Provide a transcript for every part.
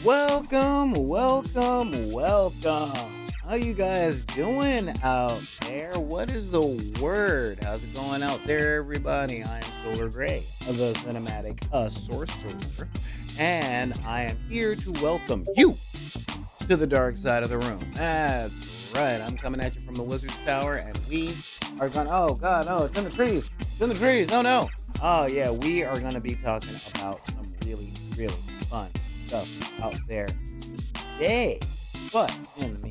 Welcome. How you guys doing out there? What is the word? How's it going out there, everybody? I am Solar Gray, the cinematic sorcerer, and I am here to welcome you to the dark side of the room. That's right. I'm coming at you from the Wizard's Tower, and we are going. Oh God, no! It's in the trees. It's in the trees. Oh no! Oh yeah, we are going to be talking about some really, really fun stuff out there today. But in the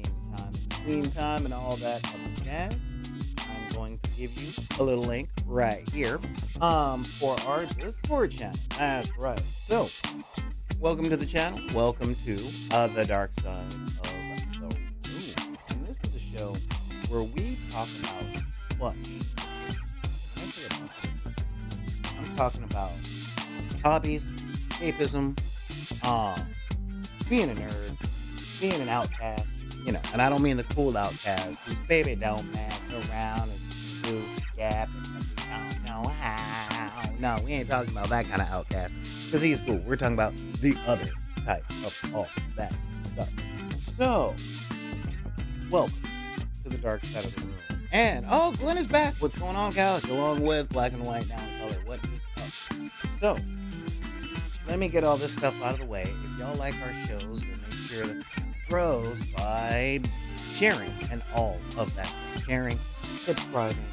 meantime, and all that other jazz, I'm going to give you a little link right here for our Discord channel. That's right. So, welcome to the channel. Welcome to the dark side of the room. And this is a show where we talk about clutch. When I say about clutch, I'm talking about hobbies, escapism, being a nerd, being an outcast, and I don't mean the cool outcast whose baby don't mess around and do gap and don't know how. No, we ain't talking about that kind of outcast because he's cool. We're talking about the other type of all that stuff. So, welcome to the dark side of the room. And, Glenn is back. What's going on, Couch? Along with Black and White Now in Color. What is up? So, let me get all this stuff out of the way. If y'all like our shows, then make sure that it grows by sharing and all of that. Sharing, subscribing.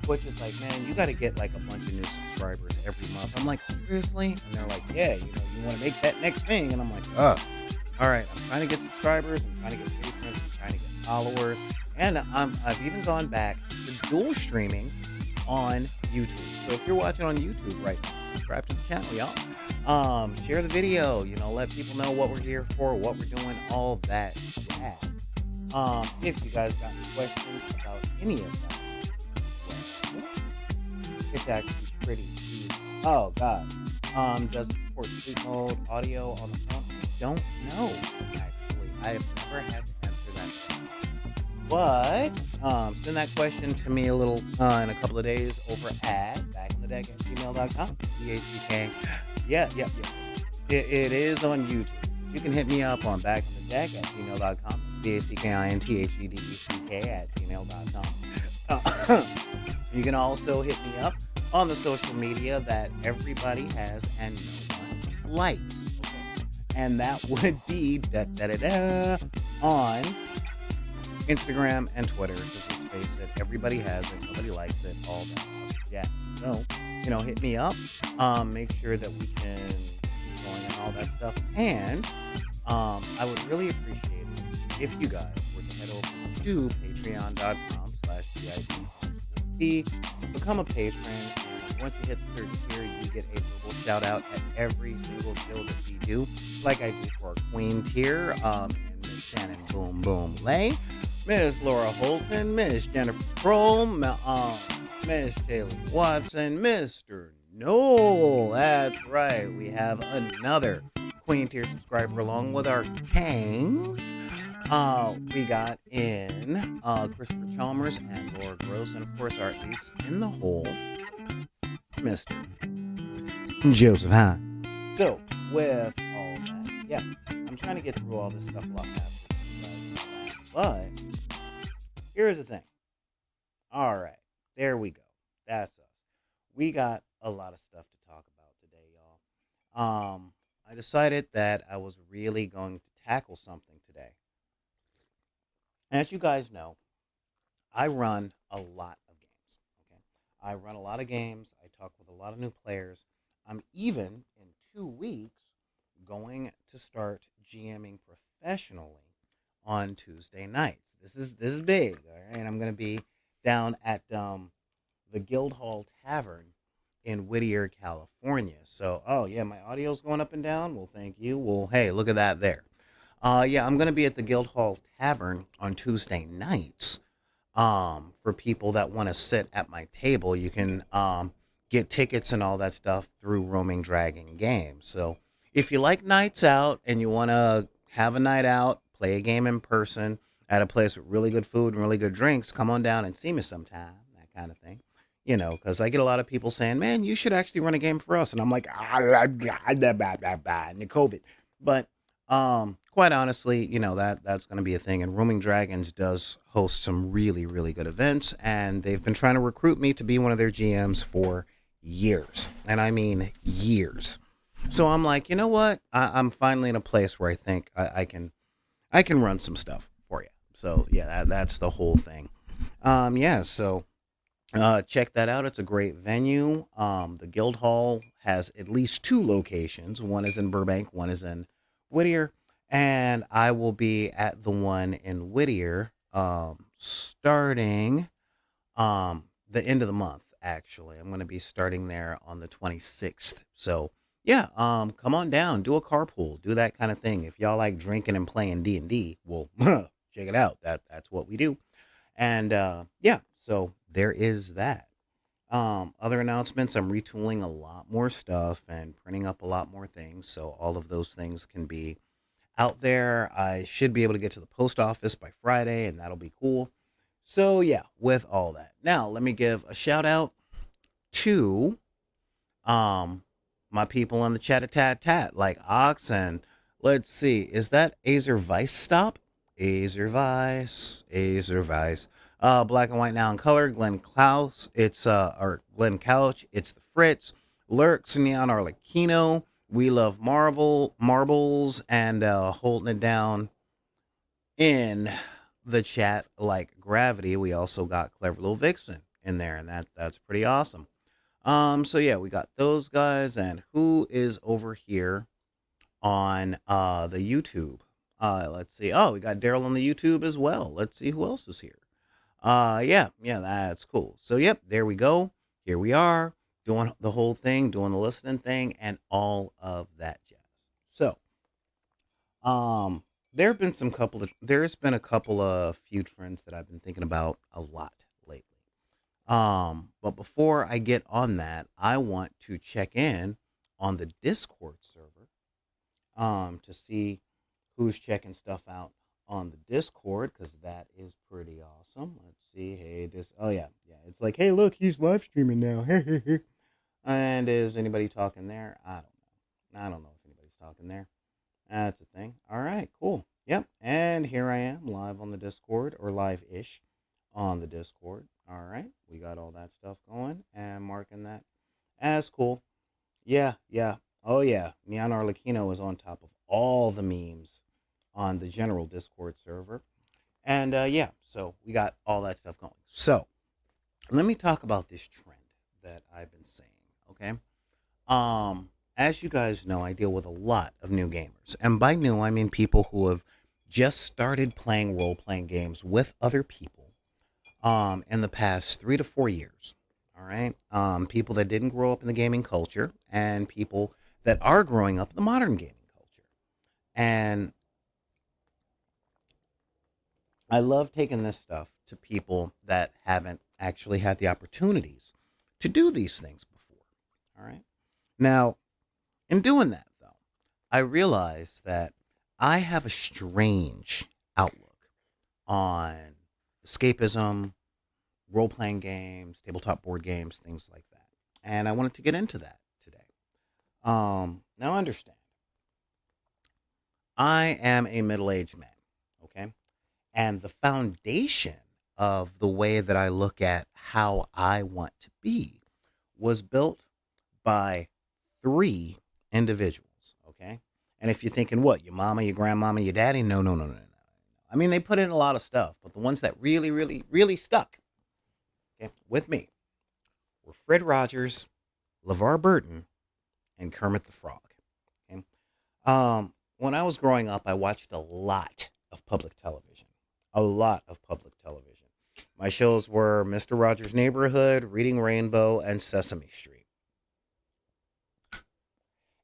Which is like, man, you got to get like a bunch of new subscribers every month. I'm like, seriously? And they're like, yeah, you want to make that next thing. And I'm like, all right, I'm trying to get subscribers. I'm trying to get patrons. I'm trying to get followers. And I've even gone back to dual streaming on YouTube. So if you're watching on YouTube right now, subscribe to the channel, y'all. Share the video, let people know what we're here for, what we're doing, all that jazz. If you guys got any questions about any of that, well, it's actually pretty easy. Oh God. Does it support sleep mode audio on the phone? I don't know, actually. I've never had to answer that. But send that question to me in a couple of days over at backinthedeck@gmail.com. BACK. Yeah. It is on YouTube. You can hit me up on backinthedeck@gmail.com. BACKINTHEDDECK@gmail.com. You can also hit me up on the social media that everybody has and no one likes. Okay. And that would be on Instagram and Twitter, because let's face it, everybody has it, nobody likes it, all that. Yeah. So, hit me up. Make sure that we can keep going and all that stuff. And I would really appreciate it if you guys were to head over to patreon.com/VIP, become a patron, and once you hit the certain tier, you get a verbal shout out at every single show that we do, like I do for our Queen tier, and Miss Shannon Boom Boom Lay, Miss Laura Holton, Miss Jennifer Kroll, Miss Taylor Watson, Mr. Noel. That's right. We have another Queen tier subscriber along with our Kangs. We got in Christopher Chalmers and Laura Gross, and of course our ace in the hole, Mr. Joseph Hahn. So, with all that, yeah, I'm trying to get through all this stuff a lot faster. But here's the thing. All right, there we go. That's us. We got a lot of stuff to talk about today, y'all. I decided that I was really going to tackle something today. As you guys know, I run a lot of games. Okay, I run a lot of games. I talk with a lot of new players. I'm even in 2 weeks going to start GMing professionally on Tuesday nights. This is big. All right, I'm going to be down at the Guildhall Tavern in Whittier, California. So, my audio's going up and down. Well, thank you. Well, hey, look at that there. I'm going to be at the Guildhall Tavern on Tuesday nights. For people that want to sit at my table, you can get tickets and all that stuff through Roaming Dragon Games. So, if you like nights out and you want to have a night out, play a game in person at a place with really good food and really good drinks, come on down and see me sometime, that kind of thing. Because I get a lot of people saying, man, you should actually run a game for us. And I'm like, and the COVID. But quite honestly, that's going to be a thing. And Roaming Dragons does host some really, really good events, and they've been trying to recruit me to be one of their GMs for years, and I mean years. So I'm like, you know what? I'm finally in a place where I think I can run some stuff for you. So yeah, that's the whole thing. Yeah. So check that out. It's a great venue. The Guild Hall has at least two locations. One is in Burbank, one is in Whittier, and I will be at the one in Whittier starting the end of the month. Actually, I'm going to be starting there on the 26th. So yeah, come on down, do a carpool, do that kind of thing. If y'all like drinking and playing D&D, well, check it out. That's what we do. And yeah, so there is that. Other announcements, I'm retooling a lot more stuff and printing up a lot more things. So all of those things can be out there. I should be able to get to the post office by Friday, and that'll be cool. So yeah, with all that. Now let me give a shout out to um my people on the chat a tat tat, like Ox, and let's see, is that Azer Vice stop? Azer Vice. Black and white now in color. Glenn Klaus. It's or Glenn Couch. It's the Fritz. Lurks Neon Arlecchino. We love Marvel marbles and holding it down in the chat like gravity. We also got Clever Little Vixen in there, and that's pretty awesome. So yeah, we got those guys, and who is over here on the YouTube? Let's see. Oh, we got Daryl on the YouTube as well. Let's see who else is here. Yeah, that's cool. So yep, there we go. Here we are doing the whole thing, doing the listening thing, and all of that jazz. So, there's been a couple of few trends that I've been thinking about a lot lately. But before I get on that, I want to check in on the Discord server to see who's checking stuff out on the Discord, because that is pretty awesome. Let's see. Hey, this. Oh yeah. It's like, hey, look, he's live streaming now. And is anybody talking there? I don't know. I don't know if anybody's talking there. That's a thing. All right, cool. Yep. And here I am live on the Discord, or live ish on the Discord. All right. We got all that stuff going and marking that as cool. Yeah. Oh, yeah. Neon Arlecchino is on top of all the memes on the general Discord server. And yeah, so we got all that stuff going. So let me talk about this trend that I've been saying. Okay. As you guys know, I deal with a lot of new gamers. And by new, I mean people who have just started playing role playing games with other people in the past 3 to 4 years. All right. People that didn't grow up in the gaming culture, and people that are growing up in the modern gaming culture. And I love taking this stuff to people that haven't actually had the opportunities to do these things before. All right. Now, in doing that, though, I realize that I have a strange outlook on escapism, role playing games, tabletop board games, things like that. And I wanted to get into that today. Now understand, I am a middle aged man, okay? And the foundation of the way that I look at how I want to be was built by three individuals, okay? And if you're thinking, what, your mama, your grandmama, your daddy? No, no, no, no, no. I mean, they put in a lot of stuff, but the ones that really, really, really stuck, okay, with me were Fred Rogers, LeVar Burton, and Kermit the Frog. Okay? When I was growing up, I watched a lot of public television. A lot of public television. My shows were Mr. Rogers' Neighborhood, Reading Rainbow, and Sesame Street.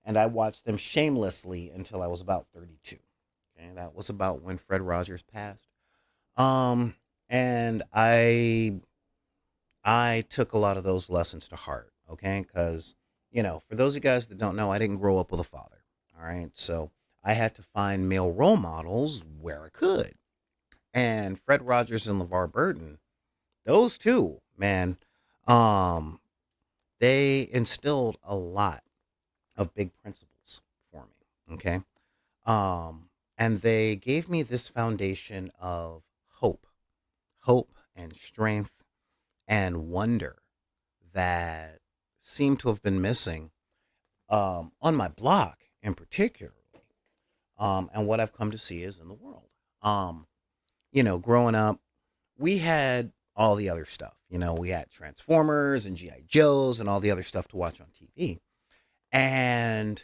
And I watched them shamelessly until I was about 32. Okay, that was about when Fred Rogers passed. And I took a lot of those lessons to heart. Okay, because for those of you guys that don't know, I didn't grow up with a father. All right, so I had to find male role models where I could. And Fred Rogers and LeVar Burton, those two, man, um, they instilled a lot of big principles for me. Okay. And they gave me this foundation of hope, hope and strength and wonder that seemed to have been missing on my block in particular, and what I've come to see is in the world. Um, Growing up, we had all the other stuff. We had Transformers and GI Joes and all the other stuff to watch on TV, and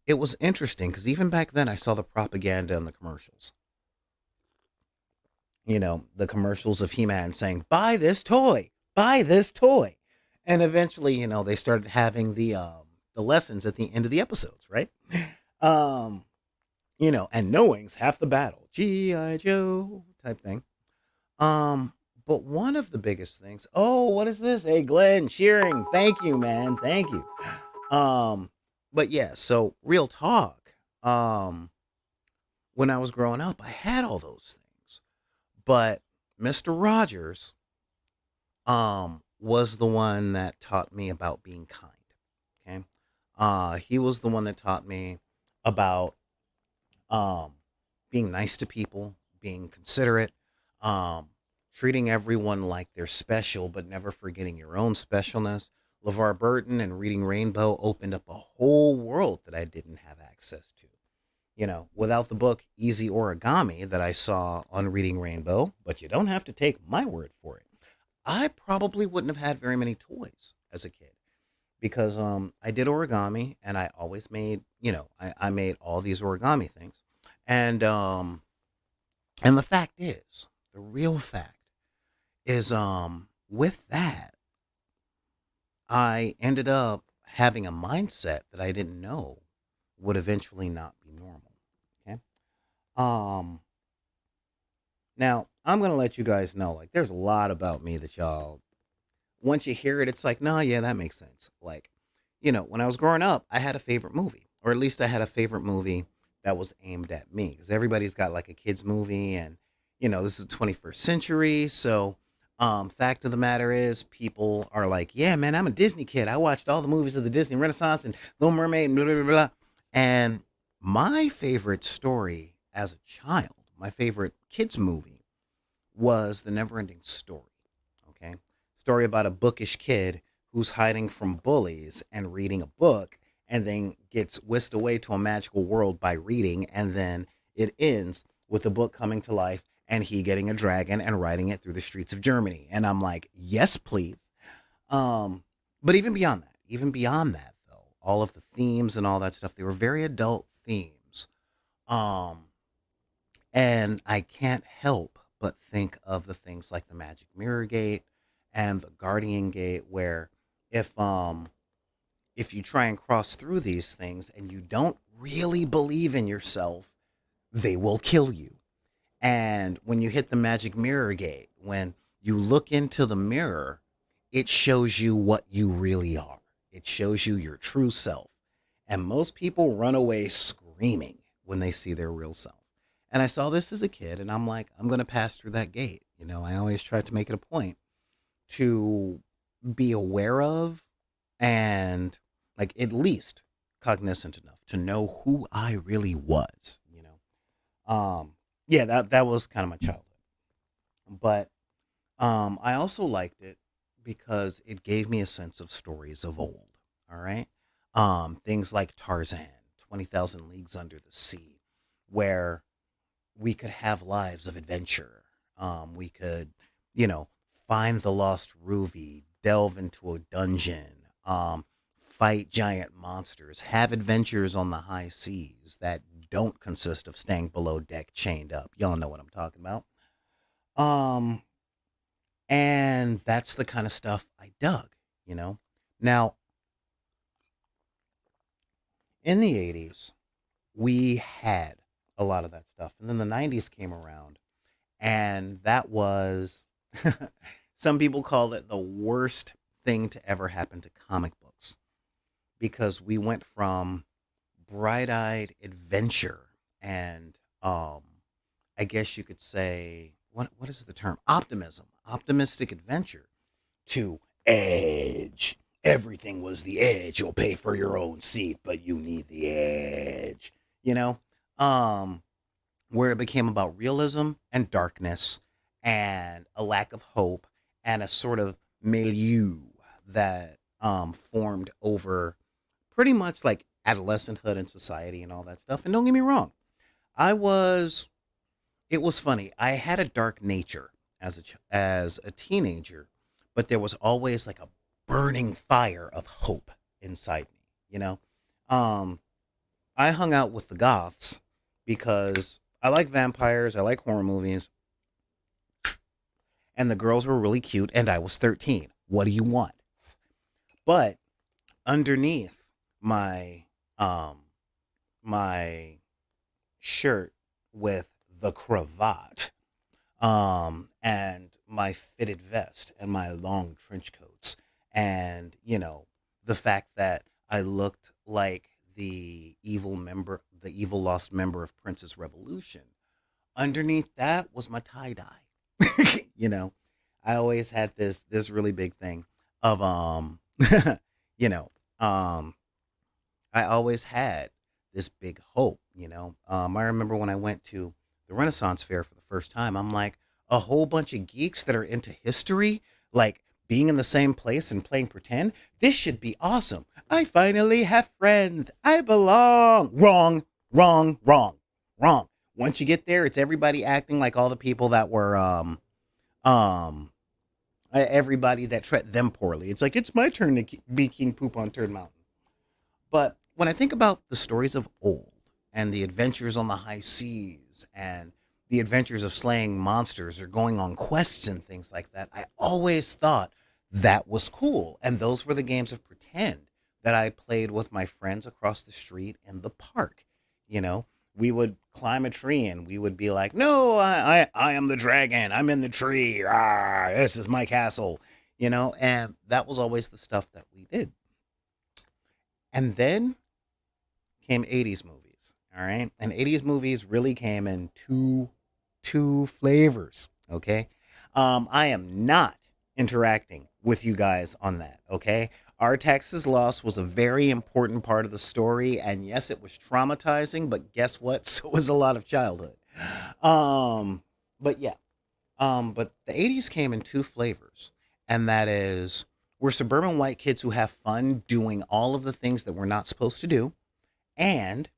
it was interesting because even back then, I saw the propaganda in the commercials. The commercials of He-Man saying, "Buy this toy, buy this toy," and eventually, they started having the lessons at the end of the episodes, right? Um, and knowing's half the battle, GI Joe type thing. Um, but one of the biggest things. Oh, what is this? Hey, Glenn, cheering. Thank you, man. Thank you. Um, but yeah. So real talk. Um, when I was growing up, I had all those things, but Mister Rogers, was the one that taught me about being kind. Okay. He was the one that taught me about um, being nice to people, being considerate, um, treating everyone like they're special, but never forgetting your own specialness. LeVar Burton and Reading Rainbow opened up a whole world that I didn't have access to. Without the book Easy Origami that I saw on Reading Rainbow, but you don't have to take my word for it, I probably wouldn't have had very many toys as a kid because I did origami and I always made, I made all these origami things. And and the fact is, the real fact is with that, I ended up having a mindset that I didn't know would eventually not be normal. Okay? Um Now, I'm going to let you guys know like there's a lot about me that y'all once you hear it, it's like, no, yeah, that makes sense. Like, when I was growing up, I had a favorite movie, or at least I had a favorite movie that was aimed at me, because everybody's got like a kid's movie, and this is the 21st century. So, fact of the matter is, people are like, yeah, man, I'm a Disney kid. I watched all the movies of the Disney Renaissance and Little Mermaid and blah blah blah. Blah. And my favorite story as a child, my favorite kids movie was The Neverending Story. Okay. Story about a bookish kid who's hiding from bullies and reading a book and then gets whisked away to a magical world by reading. And then it ends with the book coming to life and he getting a dragon and riding it through the streets of Germany. And I'm like, yes, please. But even beyond that, though, all of the themes and all that stuff, they were very adult themes. Um, and I can't help but think of the things like the Magic Mirror Gate and the Guardian Gate, where if um if you try and cross through these things and you don't really believe in yourself, they will kill you. And when you hit the Magic Mirror Gate, when you look into the mirror, it shows you what you really are. It shows you your true self. And most people run away screaming when they see their real self. And I saw this as a kid, and I'm like, I'm going to pass through that gate. I always try to make it a point to be aware of and like at least cognizant enough to know who I really was. Yeah, that was kind of my childhood. But I also liked it because it gave me a sense of stories of old. All right. Things like Tarzan, 20,000 Leagues Under the Sea, where we could have lives of adventure. We could, you know, find the lost ruby, delve into a dungeon, fight giant monsters, have adventures on the high seas that don't consist of staying below deck chained up. Y'all know what I'm talking about. Um, and that's the kind of stuff I dug, you know. Now, in the 80s, we had a lot of that stuff. And then the 90s came around, and that was, some people call it the worst thing to ever happen to comic books because we went from bright eyed adventure and, I guess you could say, what is the term? Optimism, optimistic adventure to edge. Everything was the edge. You'll pay for your own seat, but you need the edge. You know? Um, where it became about realism and darkness and a lack of hope and a sort of milieu that formed over pretty much like adolescenthood and society and all that stuff. And don't get me wrong, I was it was funny. I had a dark nature as a teenager, but there was always like a burning fire of hope inside me, you know? Um I hung out with the goths because I like vampires, I like horror movies, and the girls were really cute and I was 13. What do you want? But underneath my um my shirt with the cravat, and my fitted vest and my long trench coats, and the fact that I looked like the evil lost member of Prince's Revolution. Underneath that was my tie dye. you know, I always had this really big thing of you know, um, I always had this big hope. I remember when I went to the Renaissance Fair for the first time. I'm like, a whole bunch of geeks that are into history, like being in the same place and playing pretend. This should be awesome. I finally have friends. I belong. Wrong, wrong, wrong, wrong. Once you get there, it's everybody acting like all the people that were um everybody that treat them poorly. It's like it's my turn to be King Poop on Turd Mountain. But when I think about the stories of old and the adventures on the high seas and the adventures of slaying monsters or going on quests and things like that, I always thought that was cool. And those were the games of pretend that I played with my friends across the street in the park. You know, we would climb a tree and we would be like, no, I am the dragon. I'm in the tree. Ah, this is my castle. And that was always the stuff that we did. And then came 80s movies. All right. And 80s movies really came in two flavors. Okay. I am not interacting with you guys on that. Okay. Our Texas loss was a very important part of the story. And yes, it was traumatizing, but guess what? So was a lot of childhood. But yeah. But the 80s came in two flavors. And that is, we're suburban white kids who have fun doing all of the things that we're not supposed to do, and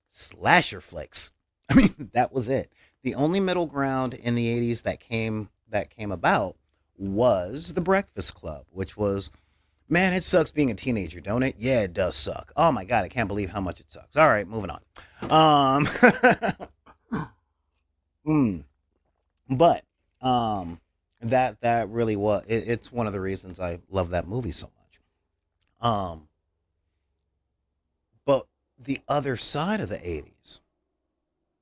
slasher flicks. I mean, that was it. The only middle ground in the 80s that came about was The Breakfast Club, which was, man, it sucks being a teenager, don't it? Yeah, it does suck. Oh my god, I can't believe how much it sucks. All right, moving on. mm, but that really was it's one of the reasons I love that movie so much. Um but the other side of the 80s,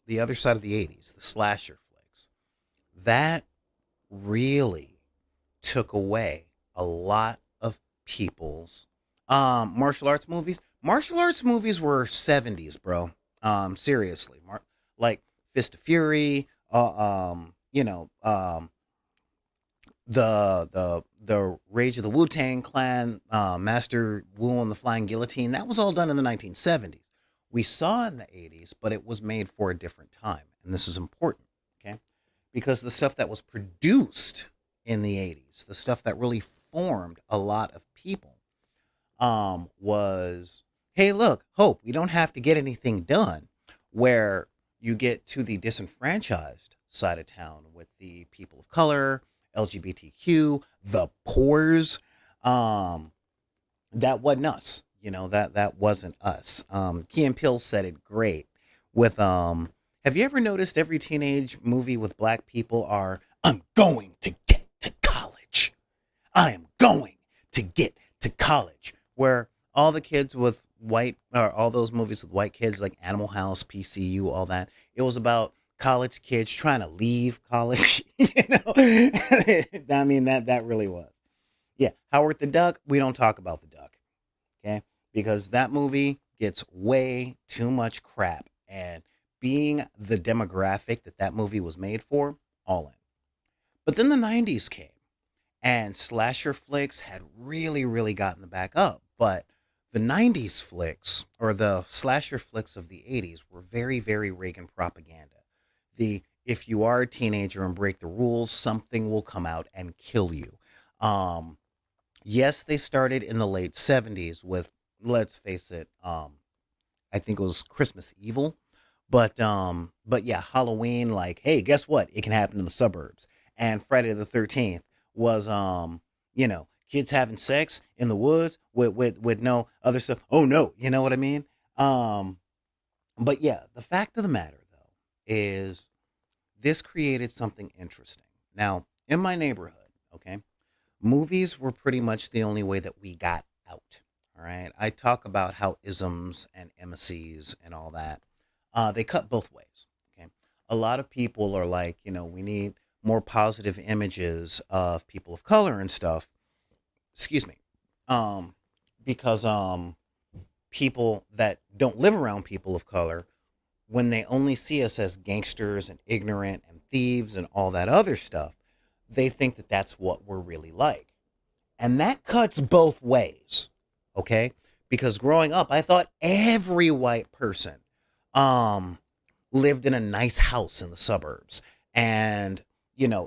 the other side of the 80s, the slasher flicks, that really took away a lot of people's martial arts movies. Martial arts movies were 70s, bro. Seriously. Like Fist of Fury, the Rage of the Wu Tang Clan, Master Wu and the Flying Guillotine. That was all done in the 1970s. We saw it in the 80s, but it was made for a different time, and this is important, okay? Because the stuff that was produced in the 80s, the stuff that really formed a lot of people, was, hey, look, hope. We don't have to get anything done. Where you get to the disenfranchised side of town with the people of color, LGBTQ, the poors. Um, that wasn't us. That wasn't us. Key and Peele said it great with have you ever noticed every teenage movie with black people are I'm going to get to college. I am going to get to college. Where all the kids with white or all those movies with white kids like Animal House, PCU, all that, it was about college kids trying to leave college. I mean that really was. Yeah, Howard the Duck, we don't talk about the duck, okay? Because that movie gets way too much crap, and being the demographic that movie was made for, all in. But then the 90s came and slasher flicks had really really gotten the back up, but The 90s flicks, or the slasher flicks of the 80s, were very, very Reagan propaganda. The if you are a teenager and break the rules, something will come out and kill you. Um, yes, they started in the late 70s with, let's face it, I think it was Christmas Evil. But yeah, Halloween, like, hey, guess what? It can happen in the suburbs. And Friday the 13th was kids having sex in the woods with no other stuff. Oh no, you know what I mean? Um, but yeah, the fact of the matter though is this created something interesting. Now, in my neighborhood, okay, movies were pretty much the only way that we got out. All right. I talk about how isms and emissaries and all that, they cut both ways. Okay. A lot of people are like, we need more positive images of people of color and stuff. Excuse me. Um, because people that don't live around people of color, when they only see us as gangsters and ignorant and thieves and all that other stuff, they think that that's what we're really like. And that cuts both ways. Okay? Because growing up, I thought every white person um lived in a nice house in the suburbs, and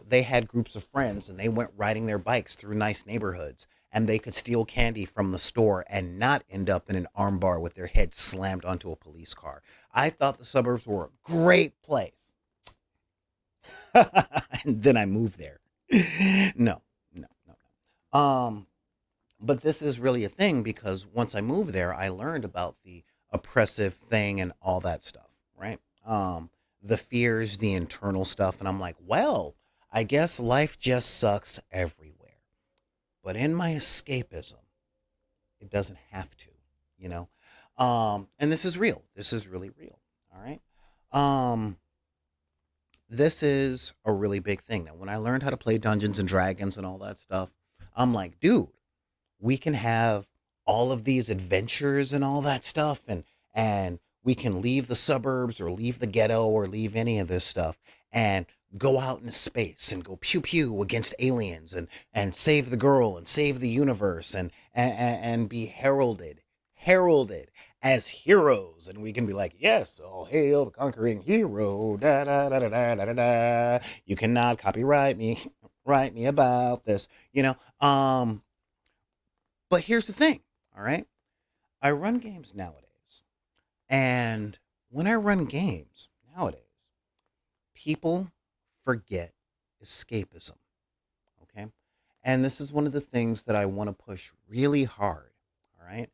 they had groups of friends and they went riding their bikes through nice neighborhoods, and they could steal candy from the store and not end up in an armbar with their head slammed onto a police car. I thought the suburbs were a great place. And then I moved there. No, no, no, no. But this is really a thing because once I moved there, I learned about the oppressive thing and all that stuff, right? The fears, the internal stuff, and I'm like, well, I guess life just sucks everywhere. But in my escapism, it doesn't have to, you know. And this is real. This is really real. All right. Um, this is a really big thing. Now, when I learned how to play Dungeons and Dragons and all that stuff, I'm like, dude, we can have all of these adventures and all that stuff, and we can leave the suburbs or leave the ghetto or leave any of this stuff and go out into space and go pew pew against aliens and save the girl and save the universe and be heralded as heroes, and we can be like, yes, all hail the conquering hero, da da da da da da da da. You cannot copyright me, write me about this, but here's the thing, all right? I run games nowadays. And when I run games nowadays, people forget escapism, okay? And this is one of the things that I want to push really hard, all right?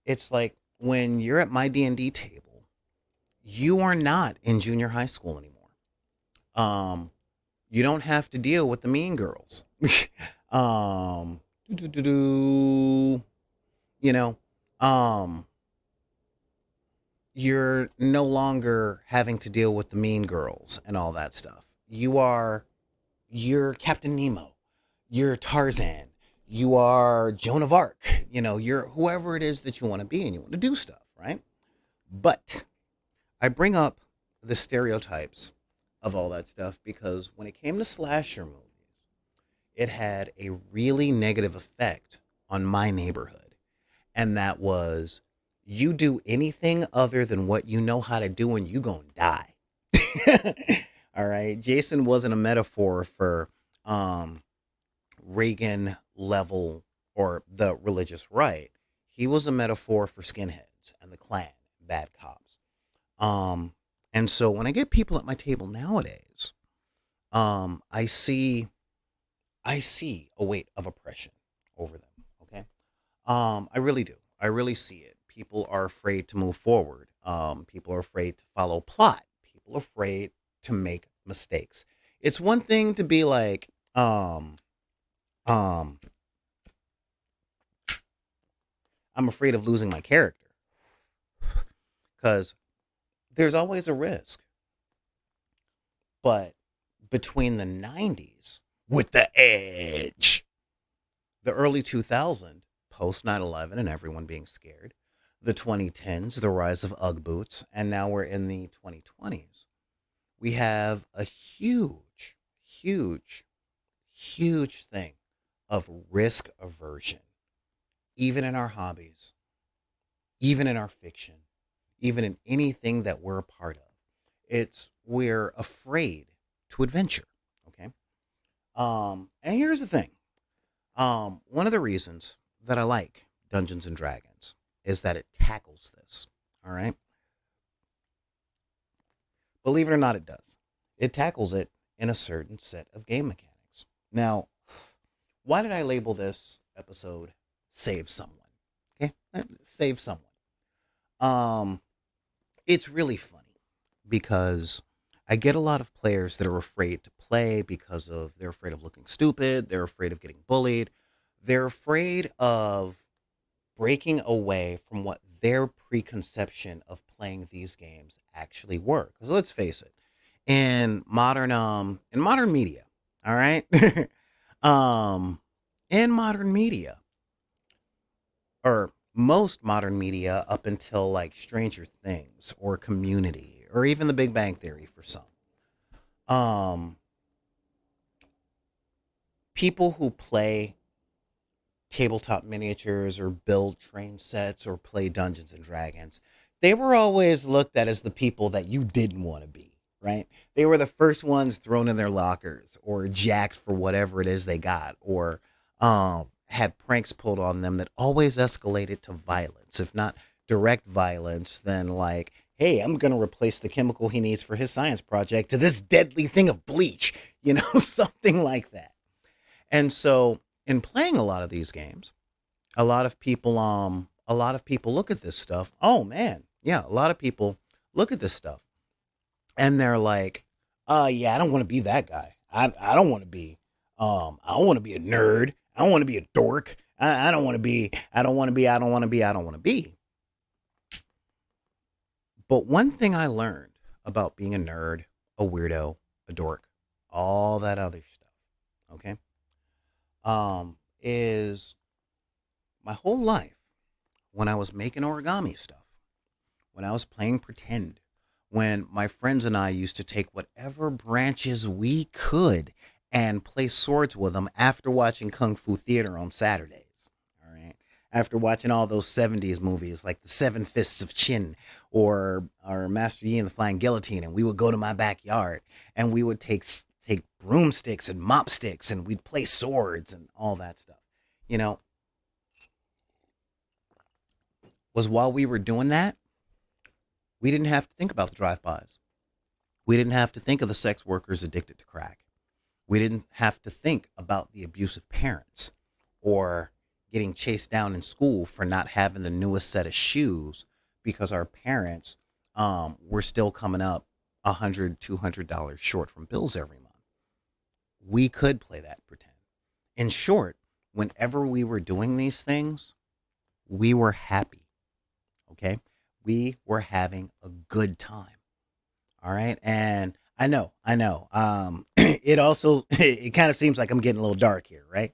It's like when you're at my D&D table, you are not in junior high school anymore. Um you don't have to deal with the mean girls. um do you know um you're no longer having to deal with the mean girls and all that stuff. You're Captain Nemo, you're Tarzan, you are Joan of Arc, you're whoever it is that you want to be and you want to do stuff, right? But I bring up the stereotypes of all that stuff because when it came to slasher movies, it had a really negative effect on my neighborhood. And that was, you do anything other than what you know how to do and you gonna die. All right. Jason wasn't a metaphor for um Reagan level or the religious right. He was a metaphor for skinheads and the Klan, bad cops. Um and so when I get people at my table nowadays, I see a weight of oppression over them. Okay. I really do. I really see it. People are afraid to move forward. People are afraid to follow plot. People are afraid to make mistakes. It's one thing to be like, um, I'm afraid of losing my character because there's always a risk. But between the 90s with the edge, the early 2000s, post 9/11 and everyone being scared, the 2010s, the rise of Ugg boots, and now we're in the 2020s. We have a huge, huge, huge thing of risk aversion, even in our hobbies. even in our fiction, even in anything that we're a part of. It's we're afraid to adventure. Okay. And here's the thing. One of the reasons that I like Dungeons and Dragons is that it tackles this. All right. Believe it or not, it does. It tackles it in a certain set of game mechanics. Now, why did I label this episode Save Someone? Okay. Save Someone. Um, it's really funny because I get a lot of players that are afraid to play because of they're afraid of looking stupid, they're afraid of getting bullied, they're afraid of breaking away from what their preconception of playing these games actually were. Because let's face it, in modern media, all right, um, in modern media or most modern media up until like Stranger Things or Community or even The Big Bang Theory for some. Um, People who play tabletop miniatures or build train sets or play Dungeons and Dragons, they were always looked at as the people that you didn't want to be, right? They were the first ones thrown in their lockers or jacked for whatever it is they got or had pranks pulled on them that always escalated to violence. If not direct violence, then like, hey, I'm going to replace the chemical he needs for his science project to this deadly thing of bleach, something like that. And so in playing a lot of these games, a lot of people look at this stuff. Oh man, yeah, a lot of people look at this stuff and they're like, yeah, I don't want to be that guy. I don't want to be I don't want to be a nerd. I don't want to be a dork. I don't want to be I don't want to be I don't want to be I don't want to be. But one thing I learned about being a nerd, a weirdo, a dork, all that other stuff, okay? Is my whole life when I was making origami stuff, when I was playing pretend, when my friends and I used to take whatever branches we could and play swords with them after watching Kung Fu Theater on Saturdays. All right. After watching all those 70s movies like The Seven Fists of Chin or Master Yi and the Flying Guillotine, and we would go to my backyard and we would take broomsticks and mop sticks and we'd play swords and all that stuff. You know, was while we were doing that, we didn't have to think about the drive-bys. We didn't have to think of the sex workers addicted to crack. We didn't have to think about the abusive parents or getting chased down in school for not having the newest set of shoes because our parents were still coming up $100, $200 short from bills every month. We could play that pretend. In short, whenever we were doing these things, we were happy. Okay? We were having a good time. All right. And I know. It also it kind of seems like I'm getting a little dark here, right?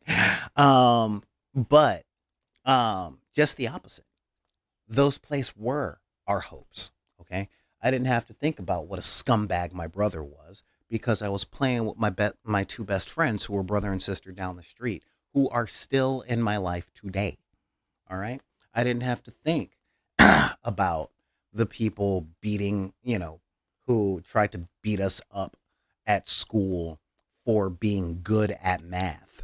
But just the opposite. Those places were our hopes. Okay. I didn't have to think about what a scumbag my brother was because I was playing with my two best friends who were brother and sister down the street, who are still in my life today. All right. I didn't have to think about the people who tried to beat us up at school for being good at math.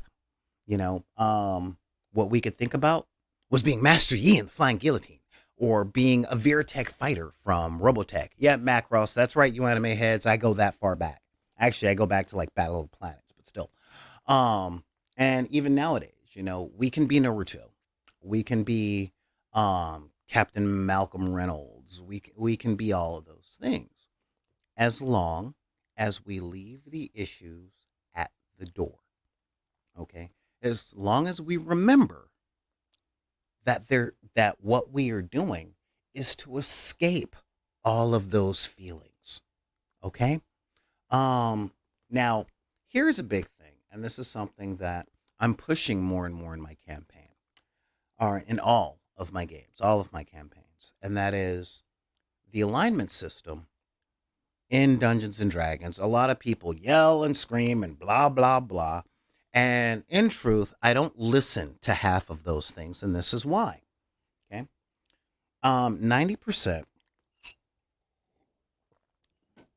What we could think about was being Master Yi in the Flying Guillotine or being a Veritech fighter from Robotech. Yeah, Macross, that's right, you anime heads. I go that far back. Actually, I go back to like Battle of the Planets, but still. And even nowadays, we can be Naruto. We can be Captain Malcolm Reynolds. We can be all of those things as long as we leave the issues at the door. Okay? As long as we remember that what we are doing is to escape all of those feelings. Okay? Now, here's a big thing, and this is something that I'm pushing more and more in my campaign, or in all of my games, all of my campaigns, and that is the alignment system in Dungeons and Dragons. A lot of people yell and scream and blah, blah, blah. And in truth, I don't listen to half of those things, and this is why. Okay. 90%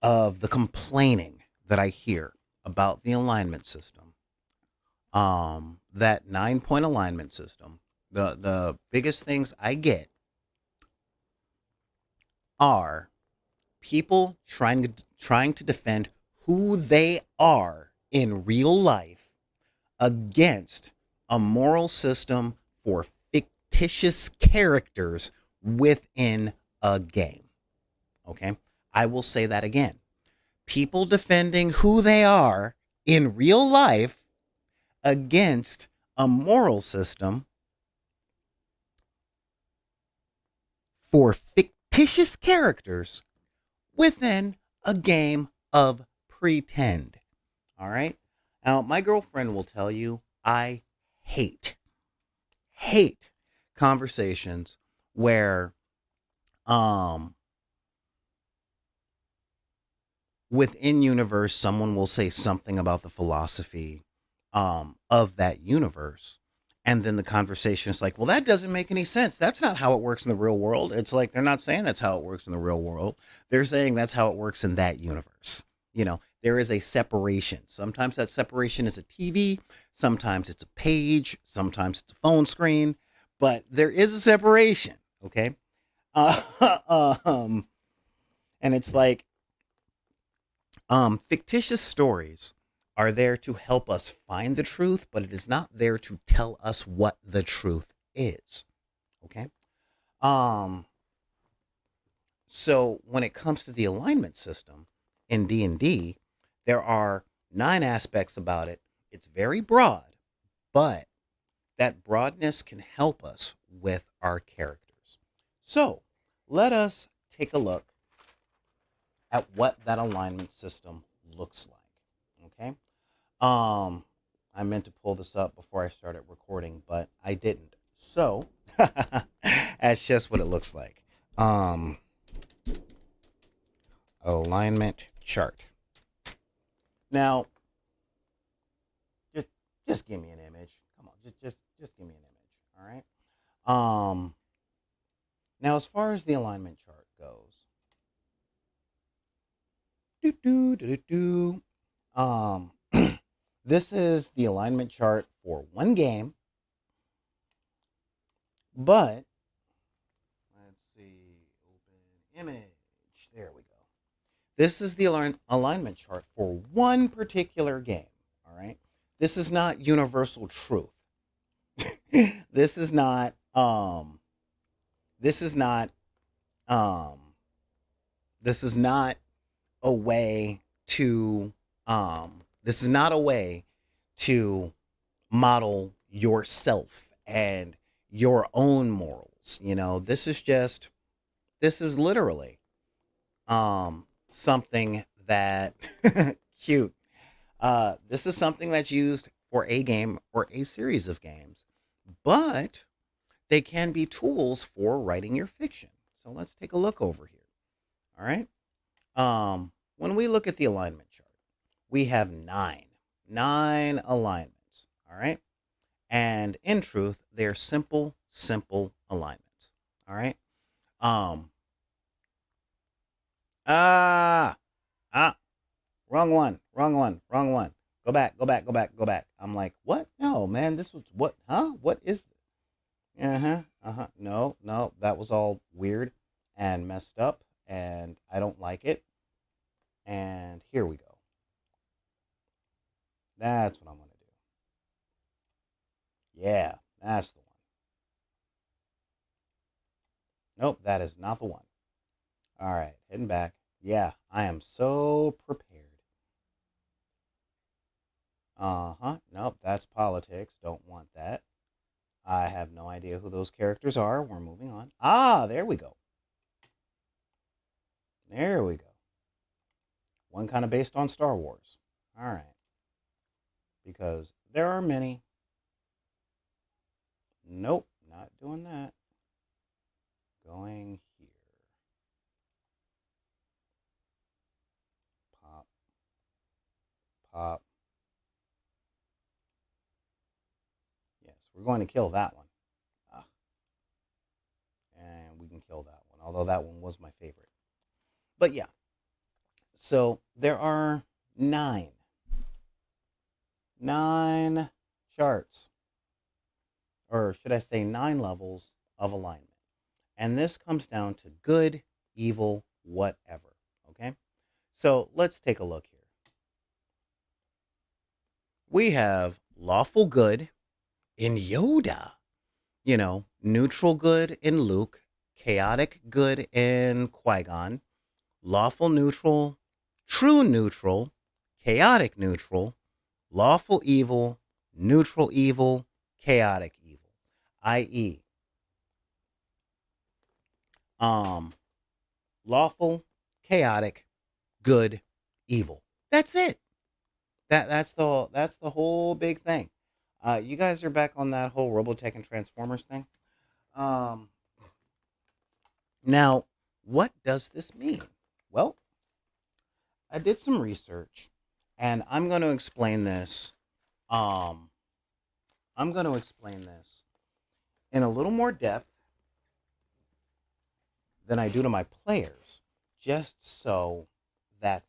of the complaining that I hear about the alignment system, that 9 point alignment system, the biggest things I get are people trying to defend who they are in real life against a moral system for fictitious characters within a game. Okay? I will say that again. People defending who they are in real life against a moral system for fictitious characters within a game of pretend. All right? Now, my girlfriend will tell you I hate, hate conversations where um within universe someone will say something about the philosophy of that universe, and then the conversation is like, well, that doesn't make any sense, that's not how it works in the real world. It's like they're not saying that's how it works in the real world, they're saying that's how it works in that universe. There is a separation. Sometimes that separation is a TV, sometimes it's a page, sometimes it's a phone screen, but there is a separation. Okay. uh, um and it's like, fictitious stories are there to help us find the truth, but it is not there to tell us what the truth is. Okay. Um, so when it comes to the alignment system in D&D, there are 9 aspects about it. It's very broad, but that broadness can help us with our characters. So let us take a look at what that alignment system looks like. Okay. Um, I meant to pull this up before I started recording, but I didn't. So that's just what it looks like. Um, Alignment chart. Now, just just give me an image. Come on, just give me an image. All right. Um, Now as far as the alignment chart goes, do do do do do. This is the alignment chart for one game, but let's see, open image. There we go. This is the alignment chart for one particular game. All right. This is not universal truth. this is not. This is not. Um. This is not a way to. This is not a way to model yourself and your own morals. This is just. This is literally something that cute. This is something that's used for a game or a series of games, but they can be tools for writing your fiction. So let's take a look over here. All right. When we look at the alignment chart, we have nine alignments. All right. And in truth, they're simple alignments. All right. Um, ah, ah, Wrong one, wrong one, wrong one. Go back, go back, go back, go back. I'm like, what? No, man, this was what? Huh? What is this? Uh huh, uh huh. No, no, that was all weird and messed up, and I don't like it. And here we go. That's what I'm going to do. Yeah, that's the one. Nope, that is not the one. All right, heading back. Yeah, I am so prepared. Uh huh. Nope, that's politics. Don't want that. I have no idea who those characters are. We're moving on. Ah, there we go. There we go. One kind of based on Star Wars. All right. Because there are many. Nope, not doing that. Going here. Pop, pop. Yes, we're going to kill that one. Ah, and we can kill although that one was my favorite. But yeah, so there are nine, nine charts, or should I say nine levels of alignment. And this comes down to good, evil, whatever. Okay? So let's take a look here. We have lawful good in Yoda, neutral good in Luke, chaotic good in Qui Gon, lawful neutral, true neutral, chaotic neutral, lawful evil, neutral evil, chaotic evil, i.e., um, lawful, chaotic, good, evil. That's it. That's the whole big thing. You guys are back on that whole Robotech and Transformers thing. Um, Now, what does this mean? Well, I did some research, and I'm going to explain this. Um, I'm going to explain this in a little more depth than I do to my players, just so that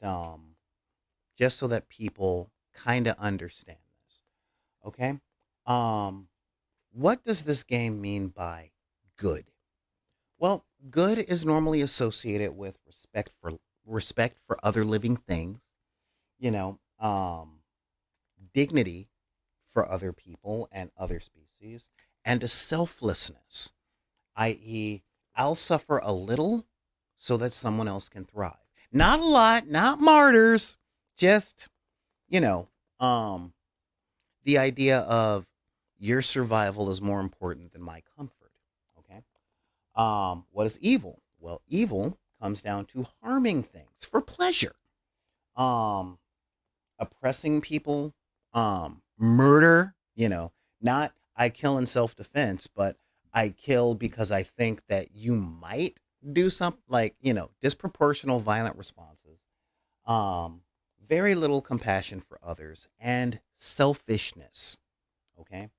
people kind of understand this. Okay? Um, what does this game mean by good? Well, good is normally associated with respect for other living things, you know, dignity for other people and other species, and a selflessness, i.e., I'll suffer a little so that someone else can thrive. Not a lot, not martyrs, just, you know, um, the idea of your survival is more important than my comfort. Okay. What is evil? Well, evil comes down to harming things for pleasure, um, oppressing people, murder. Not I kill in self defense, but I kill because I think that you might do something like disproportional violent responses. Um, Very little compassion for others and selfishness. Okay,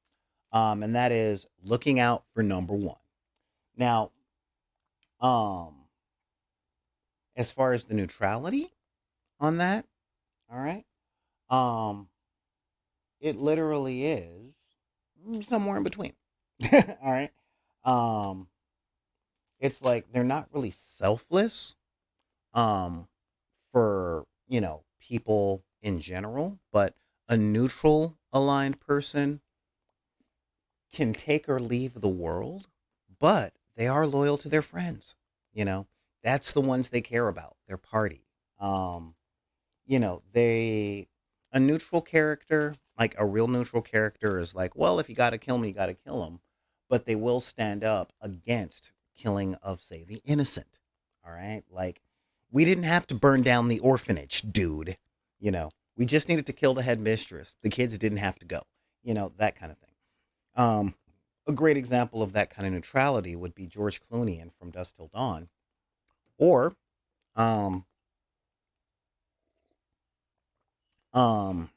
and that is looking out for number one. Now, um, as far as the neutrality on that, all right, um, it literally is somewhere in between. All right, um, it's like they're not really selfless, um, for people in general, but a neutral aligned person can take or leave the world, but they are loyal to their friends. You know, that's the ones they care about, their party. Um, they a neutral character, like a real neutral character, is like, well, if you got to kill me, you got to kill them, but they will stand up against killing of, say, the innocent. All right, like we didn't have to burn down the orphanage, dude. We just needed to kill the headmistress. The kids didn't have to go. That kind of thing. Um, a great example of that kind of neutrality would be George Clooney in From Dusk Till Dawn, or um, um,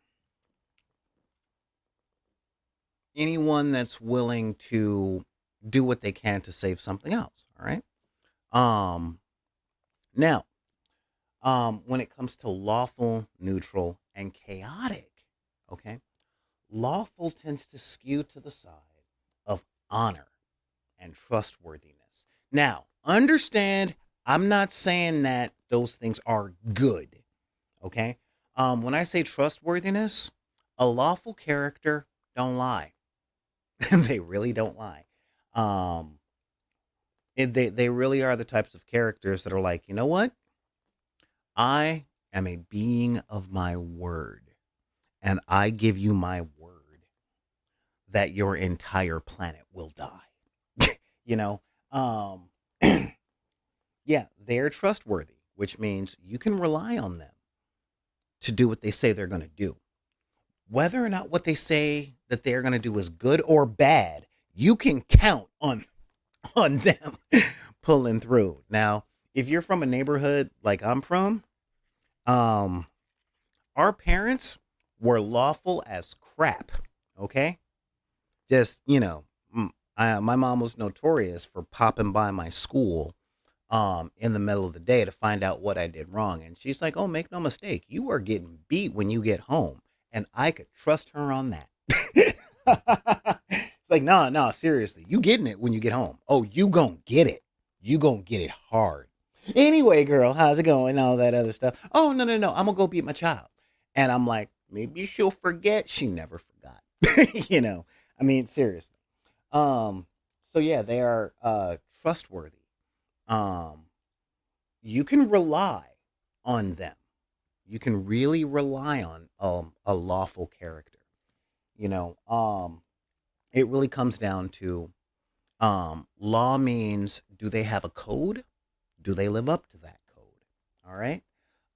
anyone that's willing to do what they can to save something else. All right. Um, Now, when it comes to lawful, neutral, and chaotic, okay, lawful tends to skew to the side of honor and trustworthiness. Now, understand, I'm not saying that those things are good. Okay. When I say trustworthiness, a lawful character don't lie. They really don't lie. Um, they really are the types of characters that are like, you know what? I am a being of my word, and I give you my word that your entire planet will die. you know, um, yeah, they're trustworthy, which means you can rely on them to do what they say they're going to do. Whether or not what they say that they're going to do is good or bad, you can count on them pulling through. Now, if you're from a neighborhood like I'm from, um, our parents were lawful as crap. Okay, just my mom was notorious for popping by my school, in the middle of the day to find out what I did wrong. And she's like, "Oh, make no mistake, you are getting beat when you get home." And I could trust her on that. It's like, no, no, seriously, you getting it when you get home. Oh, you gonna get it. You gonna get it hard. Anyway, girl, how's it going? All that other stuff. Oh, no, no, no, I'm gonna go beat my child. And I'm like, maybe she'll forget. She never forgot. I mean, seriously. Um, so yeah, they are trustworthy. Um, you can rely on them. You can really rely on a lawful character. You know, it really comes down to law means, do they have a code? Do they live up to that code? All right.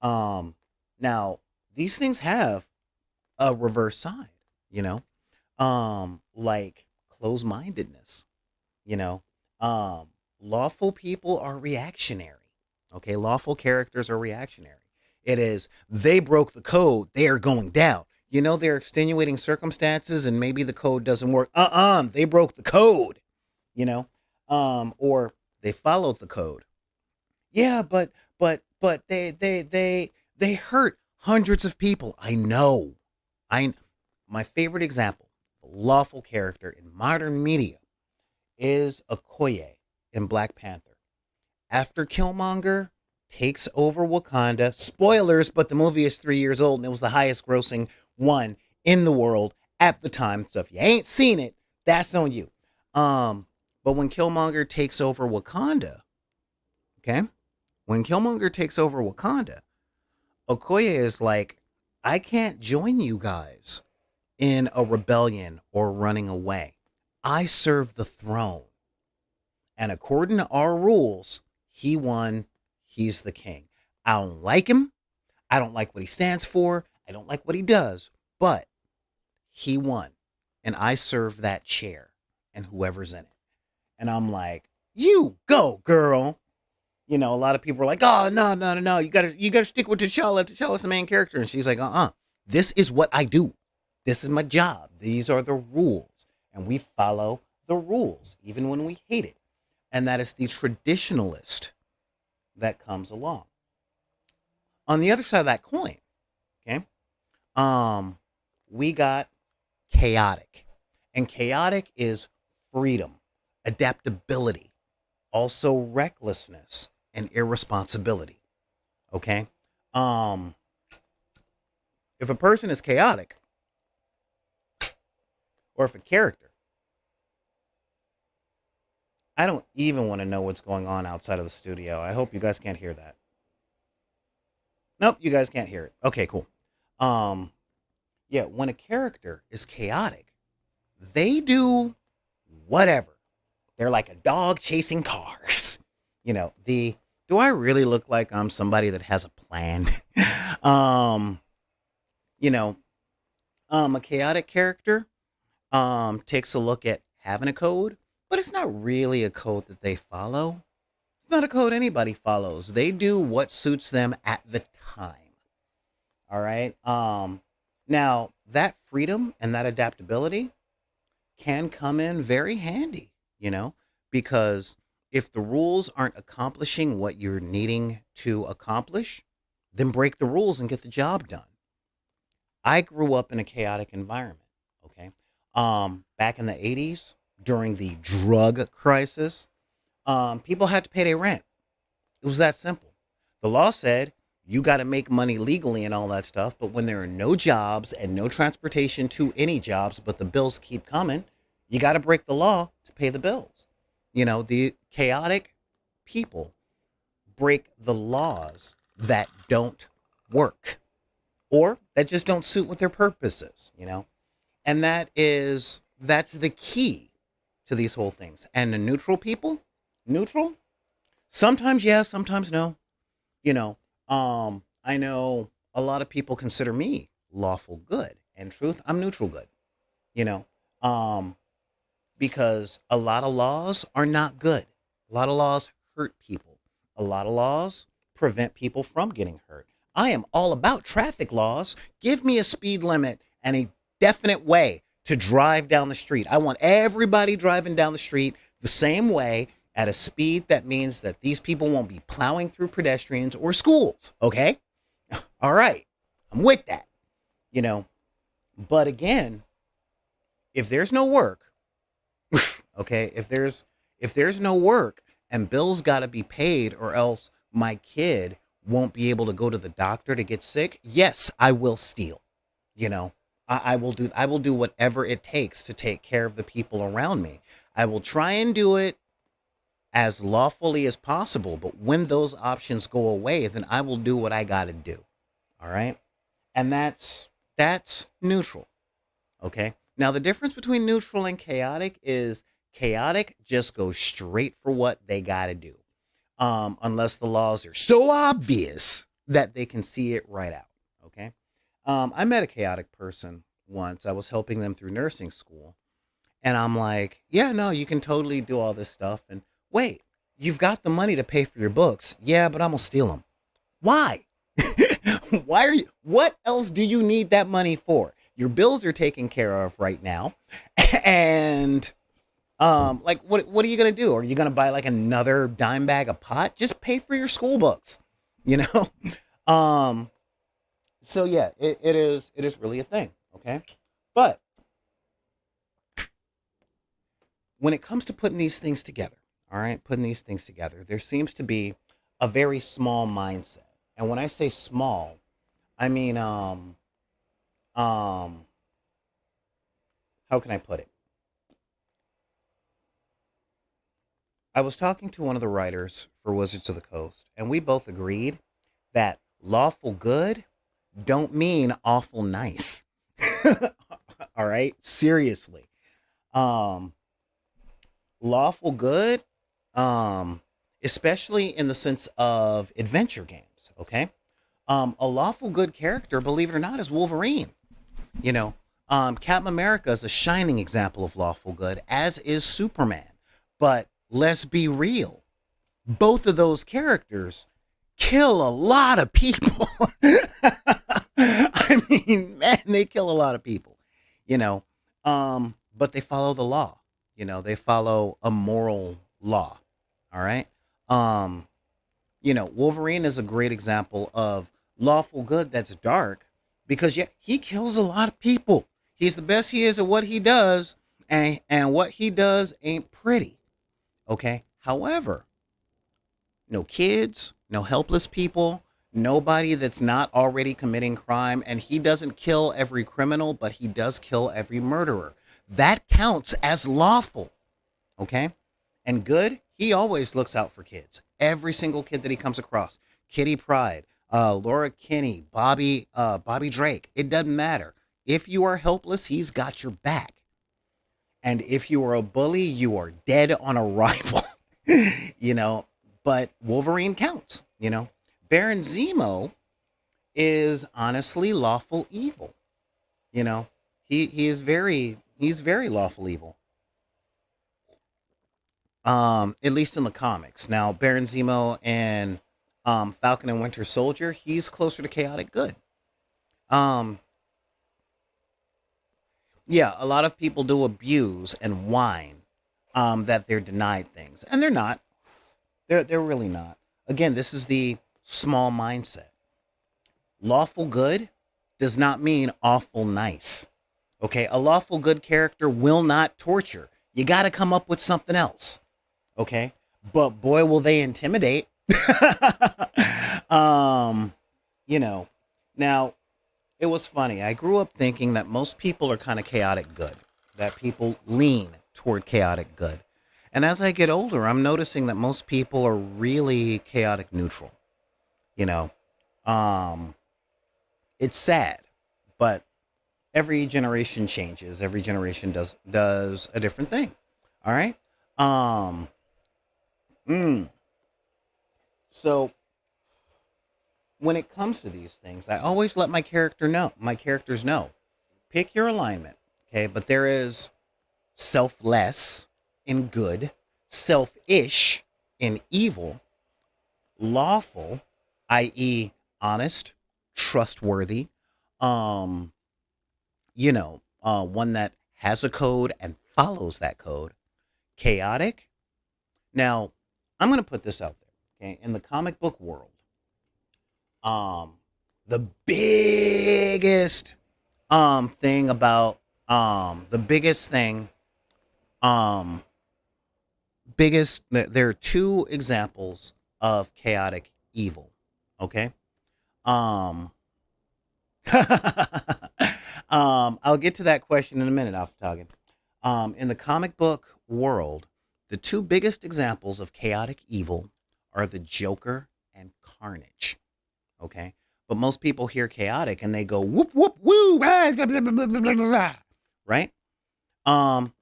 Um, Now these things have a reverse side. You know, like closed mindedness. You know, lawful people are reactionary. Okay, lawful characters are reactionary. It is, they broke the code, they are going down. There are extenuating circumstances and maybe the code doesn't work. They broke the code, you know, or they followed the code. Yeah, but they hurt hundreds of people. I know. I My favorite example, a lawful character in modern media is Okoye in Black Panther. After Killmonger takes over Wakanda, spoilers, but the movie is 3 years old and it was the highest grossing one in the world at the time. So if you ain't seen it, that's on you. But when Killmonger takes over Wakanda, okay? When Killmonger takes over Wakanda, Okoye is like, I can't join you guys in a rebellion or running away. I serve the throne. And according to our rules, he won. He's the king. I don't like him. I don't like what he stands for. I don't like what he does. But he won. And I serve that chair and whoever's in it. And I'm like, you go, girl. A lot of people are like, oh, no, no, no, no. You gotta stick with T'Challa. T'Challa's the main character. And she's like, this is what I do. This is my job. These are the rules. And we follow the rules, even when we hate it. And that is the traditionalist that comes along. On the other side of that coin, okay, we got chaotic. And chaotic is freedom, adaptability, also recklessness and irresponsibility. Okay? If a person is chaotic, or if a character, I don't even want to know what's going on outside of the studio. I hope you guys can't hear that. Nope, you guys can't hear it. Okay, cool. Um, yeah, when a character is chaotic, they do whatever. They're like a dog chasing cars. The do I really look like I'm somebody that has a plan? um, you know, a chaotic character takes a look at having a code, but it's not really a code that they follow. It's not a code anybody follows. They do what suits them at the time. All right. Now that freedom and that adaptability can come in very handy, because if the rules aren't accomplishing what you're needing to accomplish, then break the rules and get the job done. I grew up in a chaotic environment. Okay. Back in the 80s, during the drug crisis, people had to pay their rent. It was that simple. The law said you got to make money legally and all that stuff. But when there are no jobs and no transportation to any jobs, but the bills keep coming, you got to break the law to pay the bills. The chaotic people break the laws that don't work or that just don't suit what their purpose is. And that's the key to these whole things. And the neutral people, neutral, sometimes yes, sometimes no. I know a lot of people consider me lawful good. In truth, I'm neutral good. You know, um, because a lot of laws are not good. A lot of laws hurt people. A lot of laws prevent people from getting hurt. I am all about traffic laws. Give me a speed limit and a definite way to drive down the street. I want everybody driving down the street the same way, at a speed that means that these people won't be plowing through pedestrians or schools. Okay. All right. I'm with that, you know. But again, if there's no work, okay, if there's no work and bills got to be paid or else my kid won't be able to go to the doctor to get sick, yes, I will steal. You know, I will do whatever it takes to take care of the people around me. I will try and do it as lawfully as possible, but when those options go away, then I will do what I got to do. All right? And that's neutral. Okay. Now, the difference between neutral and chaotic is chaotic just goes straight for what they got to do, unless the laws are so obvious that they can see it right out. Okay. I met a chaotic person once. I was helping them through nursing school. And I'm like, yeah, no, you can totally do all this stuff. And wait, you've got the money to pay for your books. Yeah, but I'm going to steal them. Why? Why are you? What else do you need that money for? Your bills are taken care of right now, and like what are you gonna do? Are you gonna buy like another dime bag of pot? Just pay for your school books, you know. um, so yeah, it is really a thing. Okay, but when it comes to putting these things together, all right, putting these things together, there seems to be a very small mindset, and when I say small, I mean um how can I put it? I was talking to one of the writers for Wizards of the Coast, and we both agreed that lawful good don't mean awful nice. All right, seriously. Um, lawful good, um, especially in the sense of adventure games. Okay, a lawful good character, believe it or not, is Wolverine. You know, Captain America is a shining example of lawful good, as is Superman. But let's be real, both of those characters kill a lot of people. I mean, man, they kill a lot of people, you know. But they follow the law. You know, they follow a moral law. All right. Um, Wolverine is a great example of lawful good that's dark because yeah, he kills a lot of people. He's the best he is at what he does, and what he does ain't pretty. Okay. However, no kids, no helpless people, nobody that's not already committing crime, and he doesn't kill every criminal, but he does kill every murderer. That counts as lawful. Okay. And good, he always looks out for kids. Every single kid that he comes across. Kitty Pride, Laura Kinney, Bobby Drake. It doesn't matter. If you are helpless, he's got your back. And if you are a bully, you are dead on arrival. you know, but Wolverine counts, you know. Baron Zemo is honestly lawful evil. You know, he's very lawful evil. At least in the comics. Now, Baron Zemo and Falcon and Winter Soldier, he's closer to chaotic good. Um, yeah, a lot of people do abuse and whine that they're denied things, and they're not. They're really not. Again, this is the small mindset. Lawful good does not mean awful nice. Okay, a lawful good character will not torture. You got to come up with something else. Okay, but boy, will they intimidate. um, you know, now it was funny. I grew up thinking that most people are kind of chaotic good, that people lean toward chaotic good. And as I get older, I'm noticing that most people are really chaotic neutral. You know, um, it's sad, but every generation changes. Every generation does a different thing. All right. Um, mm, so when it comes to these things, I always let my characters know. Pick your alignment, okay? But there is selfless in good, selfish in evil, lawful, i.e., honest, trustworthy, um, one that has a code and follows that code, chaotic, Now, I'm going to put this out there. Okay, in the comic book world, um, the biggest thing about the biggest thing um there are two examples of chaotic evil. Okay. Um, I'll get to that question in a minute, Alpha Toggin. In the comic book world, the two biggest examples of chaotic evil are the Joker and Carnage. Okay. But most people hear chaotic and they go whoop whoop woo, ah, blah, blah, blah, blah, blah, blah, blah, right? Um,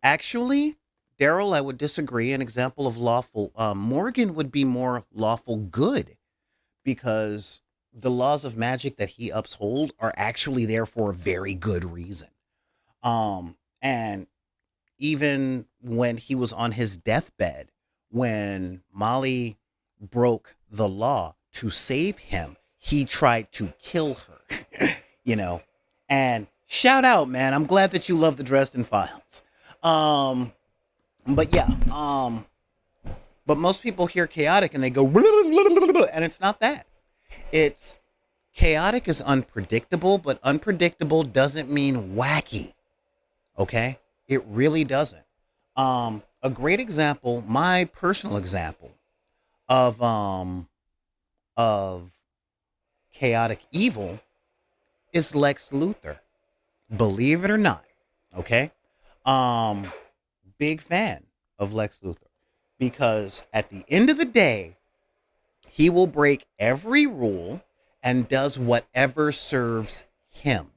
Actually, Daryl, I would disagree. An example of lawful Morgan would be more lawful good because the laws of magic that he uphold are actually there for a very good reason. And even when he was on his deathbed, when Molly broke the law to save him, he tried to kill her, you know. And shout out, man. I'm glad that you love the Dresden Files. Um, but yeah, but most people hear chaotic and they go, and it's not that. It's chaotic is unpredictable, but unpredictable doesn't mean wacky. Okay? It really doesn't. A great example, my personal example of chaotic evil is Lex Luthor. Believe it or not. Okay? Um Big fan of Lex Luthor because at the end of the day, he will break every rule and does whatever serves him.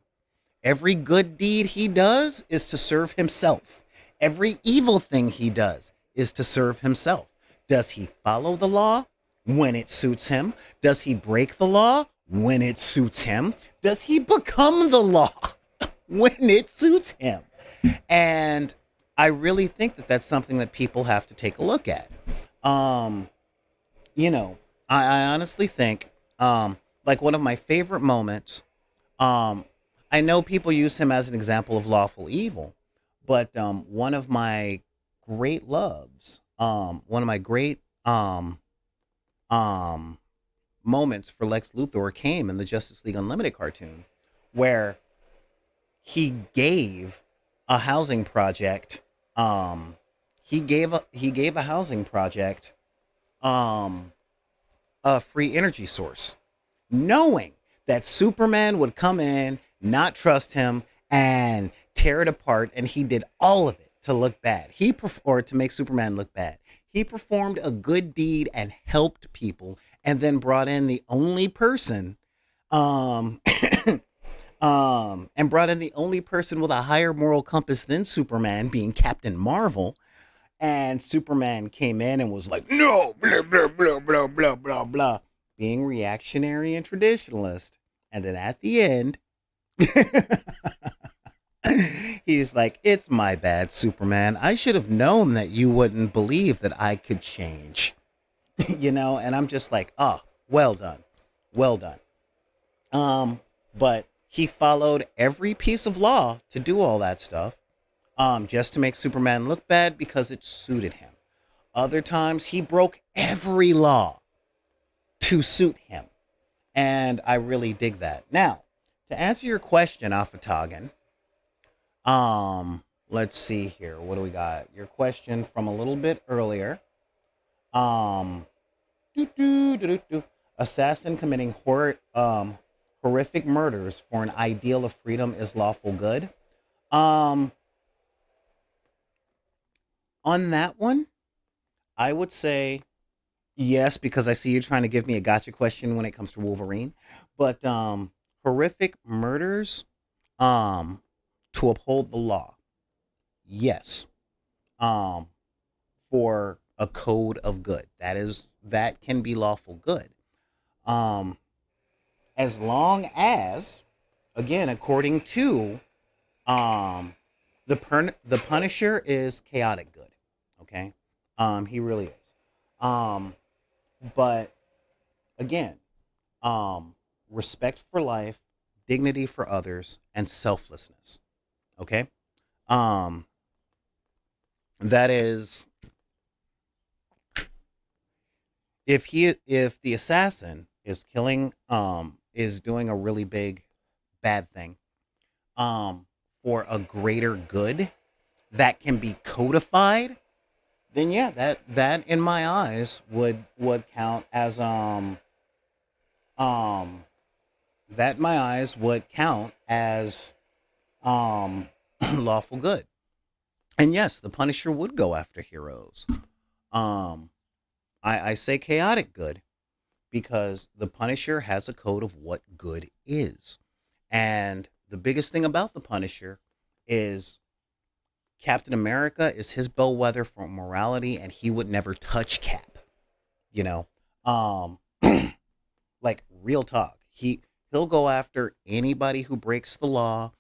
Every good deed he does is to serve himself. Every evil thing he does is to serve himself. Does he follow the law when it suits him? Does he break the law when it suits him? Does he become the law when it suits him? And I really think that that's something that people have to take a look at. Um, you know, I honestly think, like one of my favorite moments, um, I know people use him as an example of lawful evil, but one of my great loves, one of my great um, moments for Lex Luthor came in the Justice League Unlimited cartoon, where he gave a housing project. Um, he gave a housing project um, a free energy source, knowing that Superman would come in, not trust him, and tear it apart. And he did all of it to look bad. Or to make Superman look bad. He performed a good deed and helped people, and then brought in the only person, um, and brought in the only person with a higher moral compass than Superman, being Captain Marvel. And Superman came in and was like, no, blah, blah, blah, blah, blah, blah, blah, being reactionary and traditionalist. And then at the end, he's like, it's my bad, Superman. I should have known that you wouldn't believe that I could change. And I'm just like, oh, well done. Well done. But he followed every piece of law to do all that stuff, just to make Superman look bad because it suited him. Other times he broke every law to suit him. And I really dig that. Now, to answer your question, Alpha Toggin, let's see here. What do we got? Your question from a little bit earlier. Um, Assassin committing horrific murders for an ideal of freedom is lawful good. Um, on that one, I would say yes, because I see you trying to give me a gotcha question when it comes to Wolverine. But horrific murders, um, to uphold the law, yes. Um, for a code of good, that can be lawful good. Um, as long as, again, according to um the Punisher is chaotic good. Okay, he really is. Um, but again, um, respect for life, dignity for others, and selflessness. Okay, um, that is if the assassin is killing is doing a really big bad thing um for a greater good that can be codified, then yeah, that in my eyes would count as um that in my eyes would count as um lawful good. And yes, the Punisher would go after heroes. um I say chaotic good because the Punisher has a code of what good is. And the biggest thing about the Punisher is Captain America is his bellwether for morality, and he would never touch Cap. You know, um, like real talk. He'll go after anybody who breaks the law,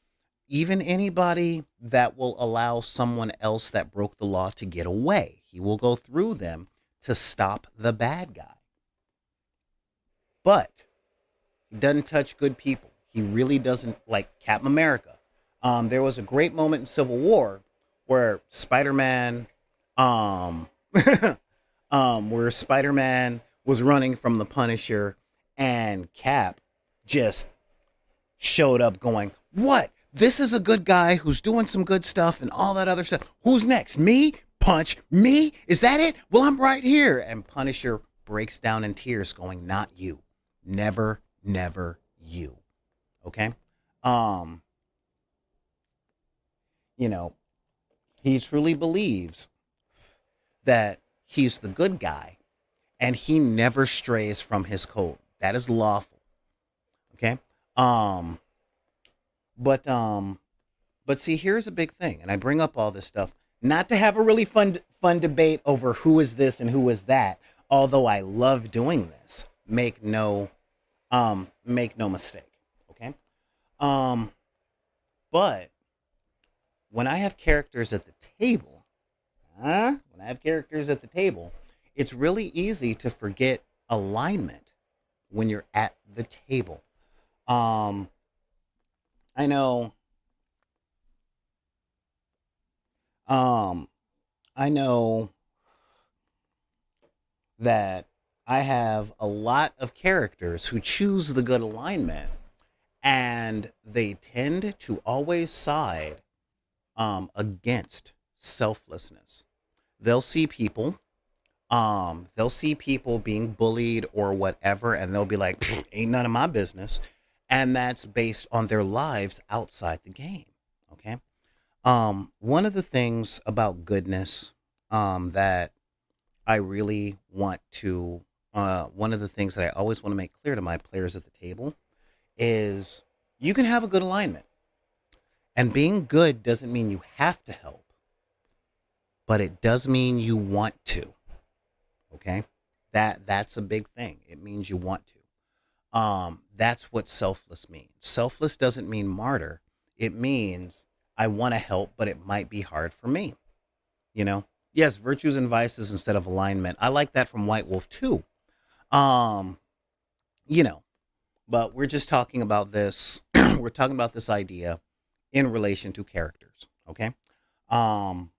even anybody that will allow someone else that broke the law to get away. He will go through them to stop the bad guy. But he doesn't touch good people. He really doesn't, like Captain America. There was a great moment in Civil War where Spider-Man, um, where Spider-Man was running from the Punisher, and Cap just showed up, going, "What? This is a good guy who's doing some good stuff and all that other stuff. Who's next? Me? Punch me? Is that it? Well, I'm right here." And Punisher breaks down in tears, going, "Not you. Never, never you." Okay. Um, you know, he truly believes that he's the good guy and he never strays from his code. That is lawful. Okay. Um, but but see, here's a big thing, and I bring up all this stuff not to have a really fun debate over who is this and who is that. Although I love doing this, make no mistake. Okay. Um, but when I have characters at the table, when I have characters at the table, it's really easy to forget alignment when you're at the table. Um, I know, um, I know that I have a lot of characters who choose the good alignment, and they tend to always side against selflessness. They'll see people they'll see people being bullied or whatever, and they'll be like, "Pfft, ain't none of my business." And that's based on their lives outside the game. Okay. One of the things about goodness that I really want to one of the things that I always want to make clear to my players at the table is you can have a good alignment. And being good doesn't mean you have to help, but it does mean you want to. Okay? That's a big thing. It means you want to. That's what selfless means. Selfless doesn't mean martyr. It means I want to help, but it might be hard for me. You know? Yes, virtues and vices instead of alignment. I like that from White Wolf too. Um, you know, but we're just talking about this. We're talking about this idea in relation to characters. Okay? Um,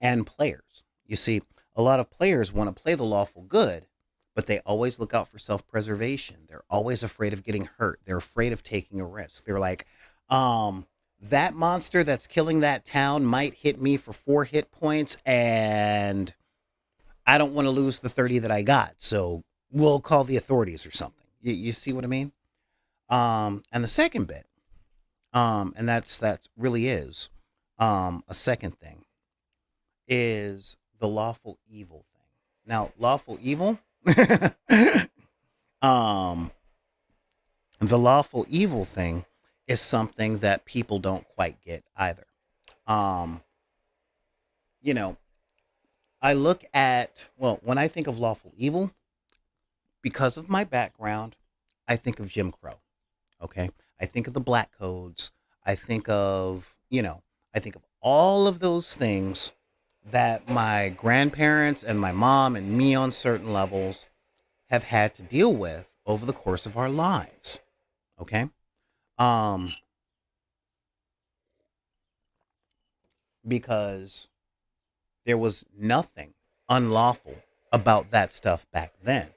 and players. You see, a lot of players want to play the lawful good, but they always look out for self preservation. They're always afraid of getting hurt. They're afraid of taking a risk. They're like, um, that monster that's killing that town might hit me for 4 hit points, and I don't want to lose the 30 that I got. So we'll call the authorities or something. You see what I mean? And the second bit, and that really is a second thing, is the lawful evil thing. Now, lawful evil, um, the lawful evil thing is something that people don't quite get either. Um, you know, I look at, well, when I think of lawful evil, because of my background, I think of Jim Crow. Okay. I think of the black codes. I think of, I think of all of those things that my grandparents and my mom and me on certain levels have had to deal with over the course of our lives. Okay. Um, because there was nothing unlawful about that stuff back then.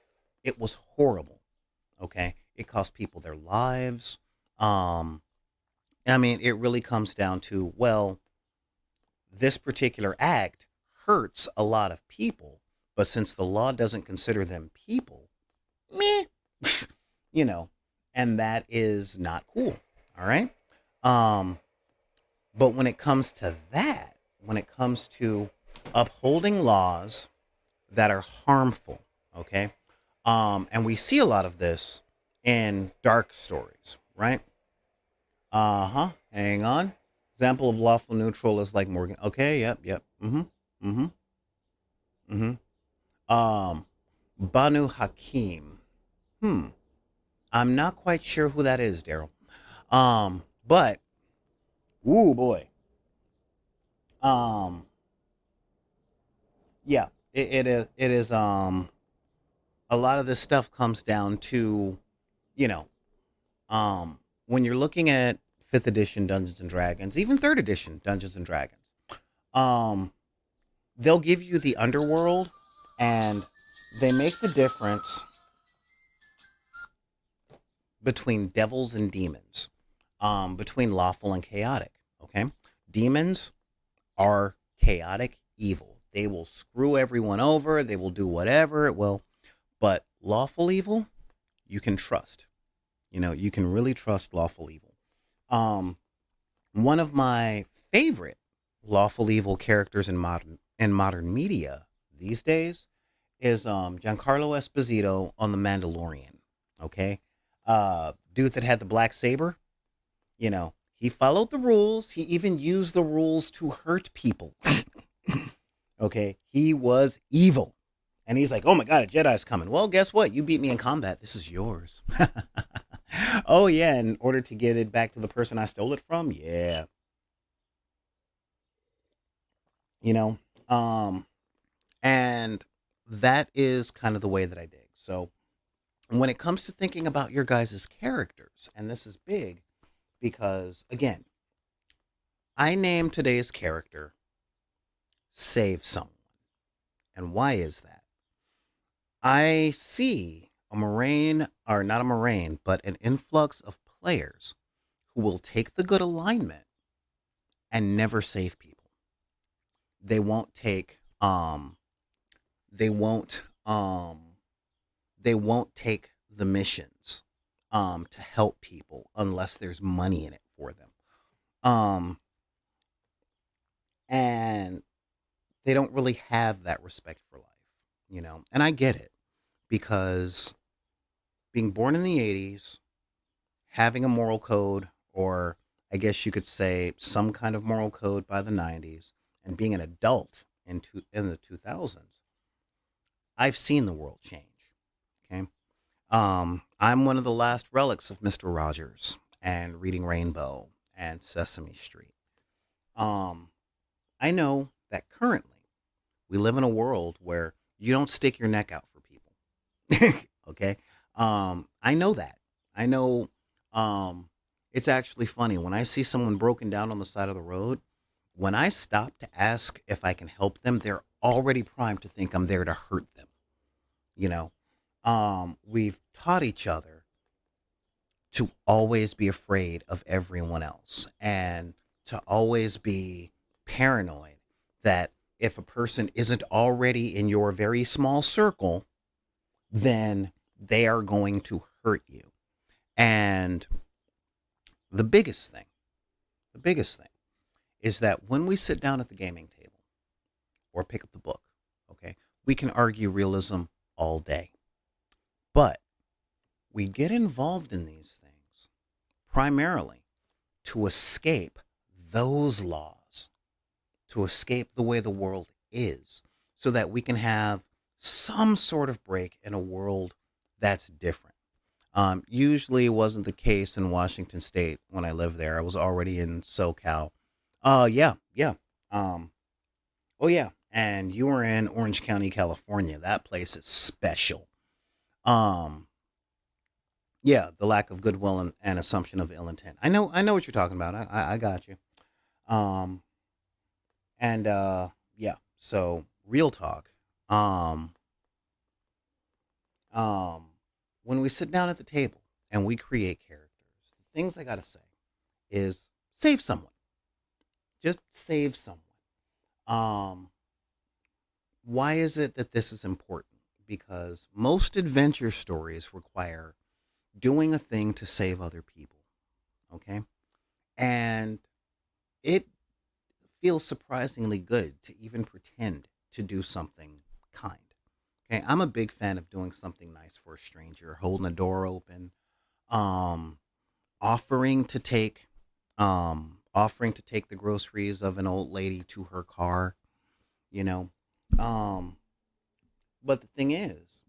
It was horrible. Okay, it cost people their lives. Um, I mean, it really comes down to, well, this particular act hurts a lot of people, but since the law doesn't consider them people, meh, you know, and that is not cool. All right. Um, but when it comes to that, when it comes to upholding laws that are harmful, okay, and we see a lot of this in dark stories, right? Uh huh. Hang on. Example of lawful neutral is like Morgan. Okay. Yep. Yep. Mm-hmm. Mm-hmm. Mm-hmm. Banu Hakim. Hmm. I'm not quite sure who that is, Daryl. But ooh boy. Um, yeah. It is. It is. A lot of this stuff comes down to, you know, when you're looking at fifth edition Dungeons and Dragons, even third edition Dungeons and Dragons. Um, they'll give you the underworld, and they make the difference between devils and demons, between lawful and chaotic. Okay, demons are chaotic evil. They will screw everyone over. They will do whatever. Well, but lawful evil, you can trust. You know, you can really trust lawful evil. Um, One of my favorite lawful evil characters in modern media these days is Giancarlo Esposito on The Mandalorian. Okay, dude that had the black saber. You know, he followed the rules. He even used the rules to hurt people. Okay, he was evil, and he's like, "Oh my god, a Jedi's coming." Well, guess what? You beat me in combat. This is yours. Oh yeah, in order to get it back to the person I stole it from, yeah, you know, um, and that is kind of the way that I dig. So when it comes to thinking about your guys' characters, and this is big because again, I named today's character Save Someone. And why is that? I see a Moraine, or not a Moraine, but an influx of players who will take the good alignment and never save people. They won't take they won't they won't take the missions to help people unless there's money in it for them. Um and they don't really have that respect for life, you know. And I get it because being born in the 80s, having a moral code, or I guess you could say some kind of moral code by the 90s, and being an adult in the 2000s, I've seen the world change. Okay. I'm one of the last relics of Mr. Rogers and Reading Rainbow and Sesame Street. Um, I know that currently we live in a world where you don't stick your neck out for people. Okay. I know that. I know. Um, it's actually funny when I see someone broken down on the side of the road. When I stop to ask if I can help them, they're already primed to think I'm there to hurt them. You know, we've taught each other to always be afraid of everyone else and to always be paranoid that if a person isn't already in your very small circle, then they are going to hurt you. And the biggest thing, the biggest thing is that when we sit down at the gaming table or pick up the book, okay, we can argue realism all day. But we get involved in these things primarily to escape those laws, to escape the way the world is, so that we can have some sort of break in a world that's different. Usually it wasn't the case in Washington State when I lived there. I was already in SoCal. Yeah, yeah. Um, oh yeah, and you were in Orange County, California. That place is special. Um, yeah, the lack of goodwill and assumption of ill intent. I know what you're talking about. I got you. Um, and yeah. So real talk. Um, Um, when we sit down at the table and we create characters, the things I gotta say is save someone. Just save someone. Um, why is it that this is important? Because most adventure stories require doing a thing to save other people. Okay. And it feels surprisingly good to even pretend to do something kind. Okay. I'm a big fan of doing something nice for a stranger, holding a door open, um, offering to take offering to take the groceries of an old lady to her car, you know. Um, but the thing is,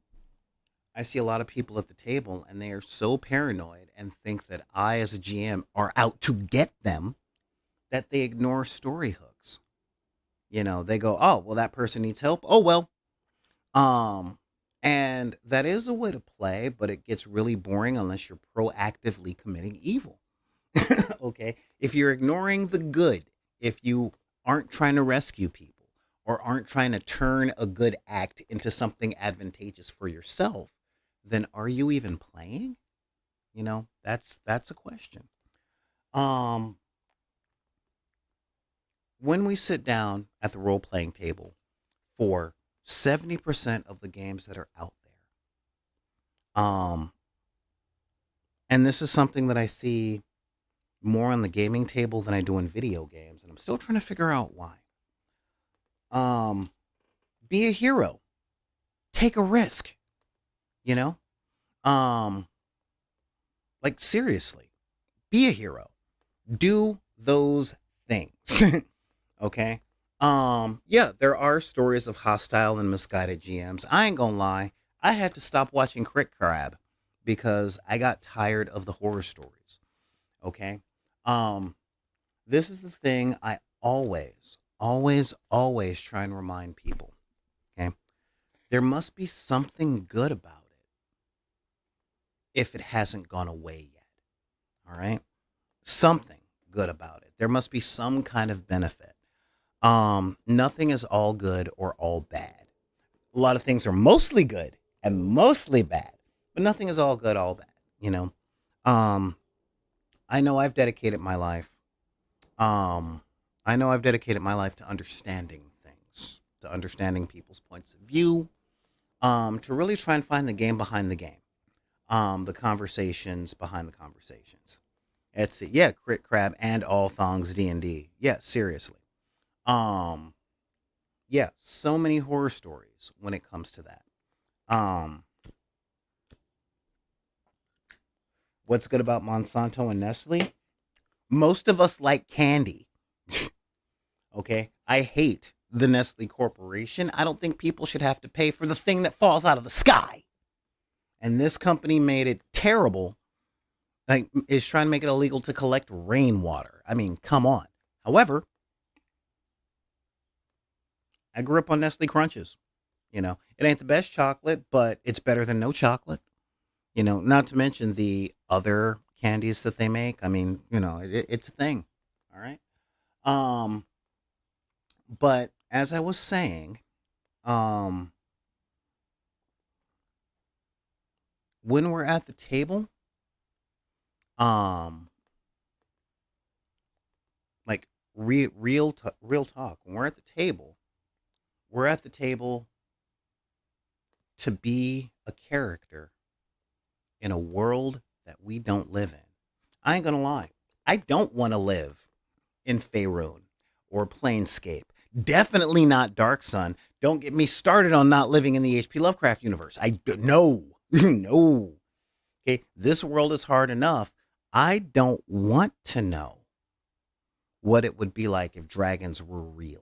I see a lot of people at the table and they are so paranoid and think that I, as a GM, are out to get them that they ignore story hooks. They go, "Oh, well, that person needs help. Oh, well." Um, and that is a way to play, but it gets really boring unless you're proactively committing evil. Okay? If you're ignoring the good, if you aren't trying to rescue people or aren't trying to turn a good act into something advantageous for yourself, then are you even playing? That's a question. Um when we sit down at the role playing table for 70% of the games that are out there. And this is something that I see more on the gaming table than I do in video games, and I'm still trying to figure out why. Um be a hero. Take a risk, you know? Um like seriously, be a hero. Do those things. Okay? Yeah, there are stories of hostile and misguided GMs. I ain't gonna lie. I had to stop watching Crit Crab because I got tired of the horror stories. Okay? Um this is the thing I always try and remind people. Okay? There must be something good about it if it hasn't gone away yet. All right? Something good about it. There must be some kind of benefit. Nothing is all good or all bad. A lot of things are mostly good and mostly bad, but nothing is all good, all bad, you know? Um, I know I've dedicated my life. Um, I know I've dedicated my life to understanding things, to understanding people's points of view, to really try and find the game behind the game, the conversations behind the conversations. It's yeah, Crit Crab and All Thongs D&D. Yeah, seriously. Um, yeah, so many horror stories when it comes to that. Um, what's good about Monsanto and Nestle? Most of us like candy. Okay, I hate the Nestle Corporation. I don't think people should have to pay for the thing that falls out of the sky. And this company made it terrible. Like, is trying to make it illegal to collect rainwater. I mean, come on. However, I grew up on Nestle Crunches. It ain't the best chocolate, but it's better than no chocolate. Not to mention the other candies that they make. I mean, it's a thing. All right. Um, but as I was saying, um, when we're at the table, um, like real talk, when we're at the table, we're at the table to be a character in a world that we don't live in. I ain't gonna lie. I don't want to live in Faerun or Planescape. Definitely not Dark Sun. Don't get me started on not living in the H.P. Lovecraft universe. No, no. Okay, this world is hard enough. I don't want to know what it would be like if dragons were real.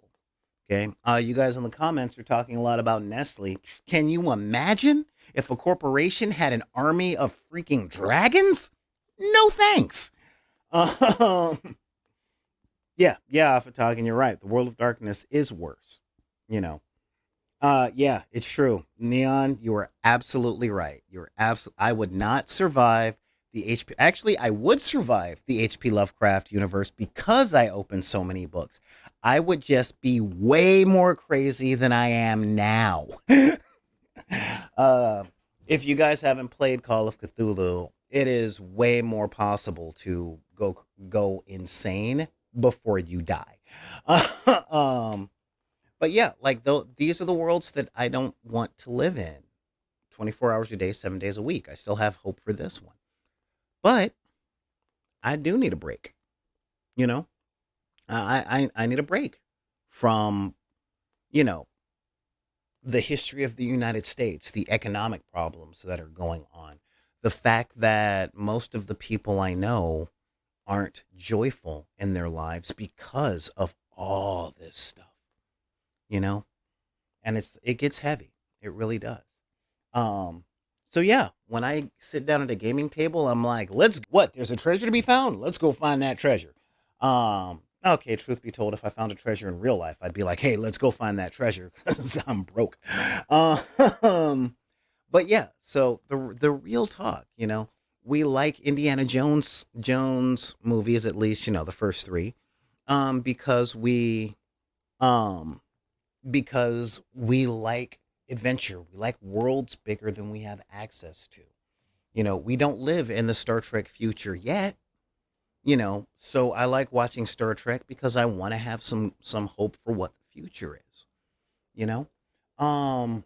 Okay, you guys in the comments are talking a lot about Nestle. Can you imagine if a corporation had an army of freaking dragons? No thanks. Um, yeah, Fatagan, you're right. The world of darkness is worse. You know. Yeah, it's true. Neon, you are absolutely right. I would not survive the HP. Actually, I would survive the HP Lovecraft universe because I open so many books. I would just be way more crazy than I am now. uh, If you guys haven't played Call of Cthulhu, it is way more possible to go insane before you die. um, but yeah, like these are the worlds that I don't want to live in. 24 hours a day, 7 days a week. I still have hope for this one, but I do need a break. You know, I need a break from you know the history of the United States, the economic problems that are going on, the fact that most of the people I know aren't joyful in their lives because of all this stuff, you know? And it gets heavy. It really does. Um so yeah, when I sit down at a gaming table, I'm like, let's what? There's a treasure to be found. Let's go find that treasure. Okay, truth be told, if I found a treasure in real life, I'd be like, hey, let's go find that treasure cuz I'm broke. Um but yeah, so the real talk, we like Indiana Jones movies, at least, the first 3, because um we like adventure. We like worlds bigger than we have access to. We don't live in the Star Trek future yet, so I like watching Star Trek because I want to have some hope for what the future is, you know? Um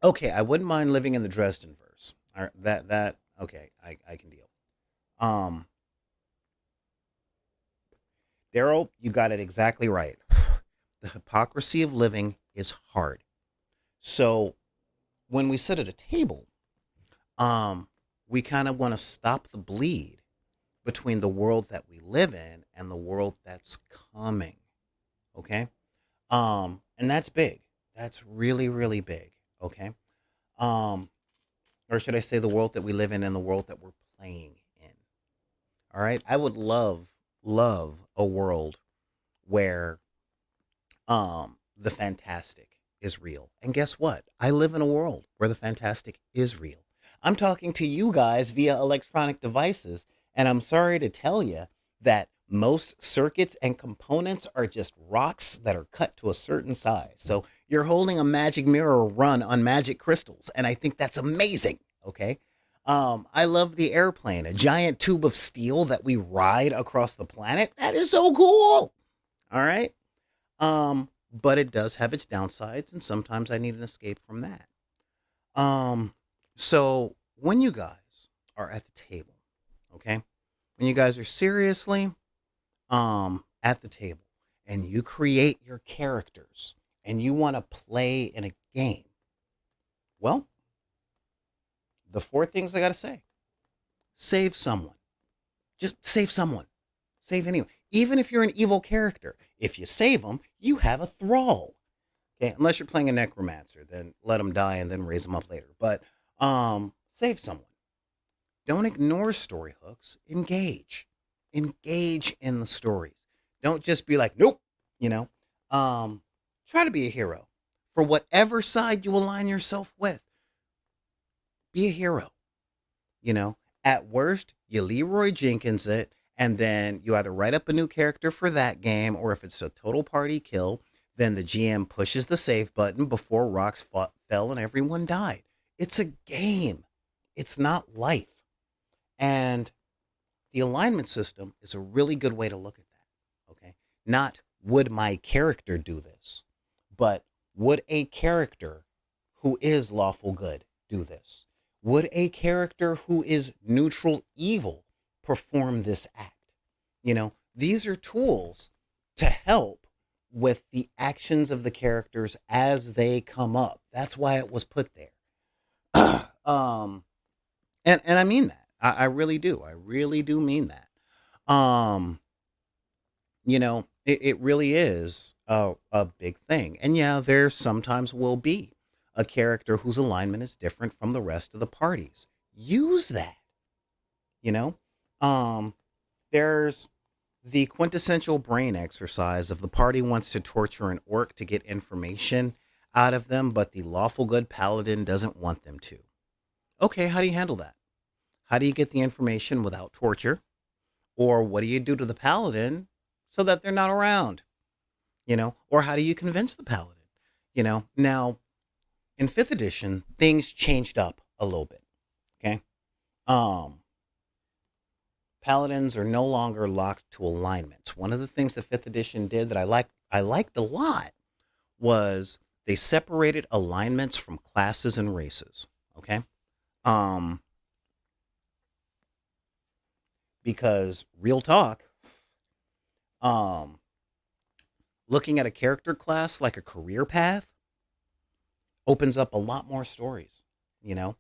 okay, I wouldn't mind living in the Dresden verse. All right, that okay, I can deal. Um Daryl, you got it exactly right. The hypocrisy of living is hard. So when we sit at a table, um, we kind of want to stop the bleed between the world that we live in and the world that's coming. Okay. And that's big. That's really, really big. Okay. Um, or should I say the world that we live in and the world that we're playing in. All right. I would love a world where the fantastic is real. And guess what? I live in a world where the fantastic is real. I'm talking to you guys via electronic devices, and I'm sorry to tell you that most circuits and components are just rocks that are cut to a certain size. So you're holding a magic mirror run on magic crystals, and I think that's amazing. Okay. I love the airplane, a giant tube of steel that we ride across the planet. That is so cool. All right. But it does have its downsides, and sometimes I need an escape from that. Um, so when you guys are at the table, okay, when you guys are seriously at the table and you create your characters and you want to play in a game, well, the 4 things I gotta say: save someone, just save someone, save anyone, even if you're an evil character. If you save them, you have a thrall. Okay, unless you're playing a necromancer, then let them die and then raise them up later. But save someone. Don't ignore story hooks. Engage in the stories. Don't just be like, nope. You know, try to be a hero for whatever side you align yourself with. Be a hero. You know, at worst, you Leroy Jenkins it, and then you either write up a new character for that game, or if it's a total party kill, then the GM pushes the save button before rocks fell and everyone died. It's a game, it's not life. And the alignment system is a really good way to look at that. Okay. Not would my character do this, but would a character who is lawful good do this? Would a character who is neutral evil perform this act? These are tools to help with the actions of the characters as they come up. That's why it was put there. um, and I mean that. I really do. I really do mean that. Um, it really is a big thing. And yeah, there sometimes will be a character whose alignment is different from the rest of the parties. Use that, you know? Um, there's the quintessential brain exercise of the party wants to torture an orc to get information out of them, but the lawful good paladin doesn't want them to. Okay, how do you handle that? How do you get the information without torture? Or what do you do to the paladin so that they're not around? Or how do you convince the paladin? Now in 5th edition, things changed up a little bit. Okay. Um, Paladins are no longer locked to alignments. One of the things the fifth edition did that I liked a lot was they separated alignments from classes and races. Okay. Um, because real talk, um, looking at a character class like a career path opens up a lot more stories, you know?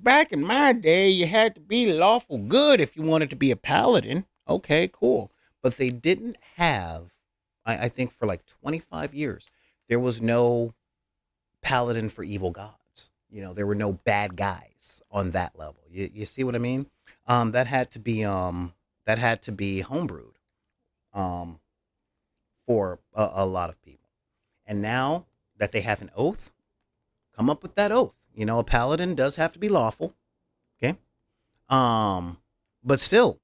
Back in my day, you had to be lawful good if you wanted to be a paladin. Okay, cool. But they didn't have, I think for like 25 years, there was no paladin for evil gods. There were no bad guys on that level. You see what I mean? That had to be homebrewed um, for a lot of people. And now that they have an oath, come up with that oath. A paladin does have to be lawful. Okay. Um, but still,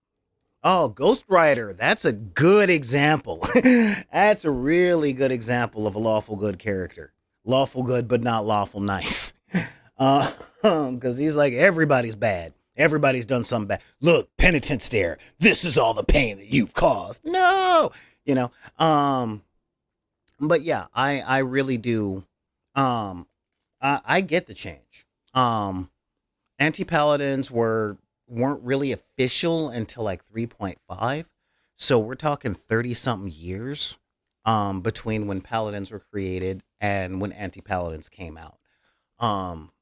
oh, Ghost Rider, that's a good example. That's a really good example of a lawful good character. Lawful good, but not lawful nice. Because he's like, everybody's bad. Everybody's done something bad. Look, penitent stare. This is all the pain that you've caused. No, you know. But yeah, I really do. I get the change. Anti paladins weren't really official until like 3.5, so we're talking 30 something years between when paladins were created and when anti paladins came out. Um,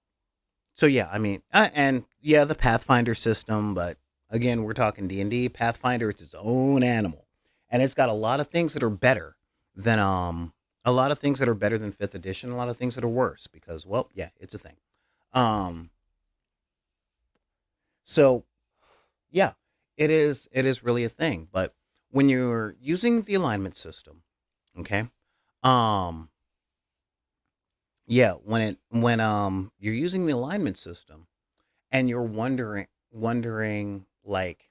so yeah, I mean, and yeah, the Pathfinder system, but again, we're talking D&D. Pathfinder, it's its own animal, and it's got a lot of things that are better than a lot of things that are better than fifth edition, a lot of things that are worse because, well, yeah, it's a thing. Um, so yeah, it is really a thing. But when you're using the alignment system, okay, um, yeah, when you're using the alignment system and you're wondering like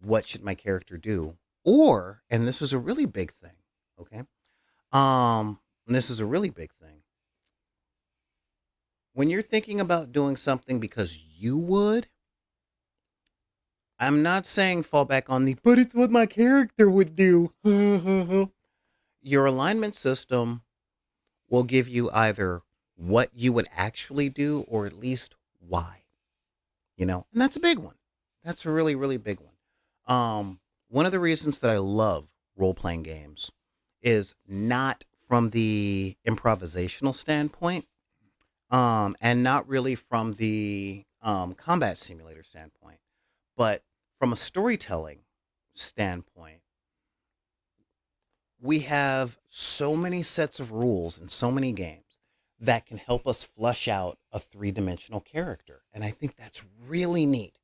what should my character do? Or, and this is a really big thing, okay? And this is a really big thing. When you're thinking about doing something because you would, I'm not saying fall back on the, but it's what my character would do. Your alignment system will give you either what you would actually do or at least why, and that's a big one. That's a really, really big one. One of the reasons that I love role playing games is not from the improvisational standpoint, and not really from the combat simulator standpoint, but from a storytelling standpoint. We have so many sets of rules in so many games that can help us flush out a three-dimensional character, and I think that's really neat.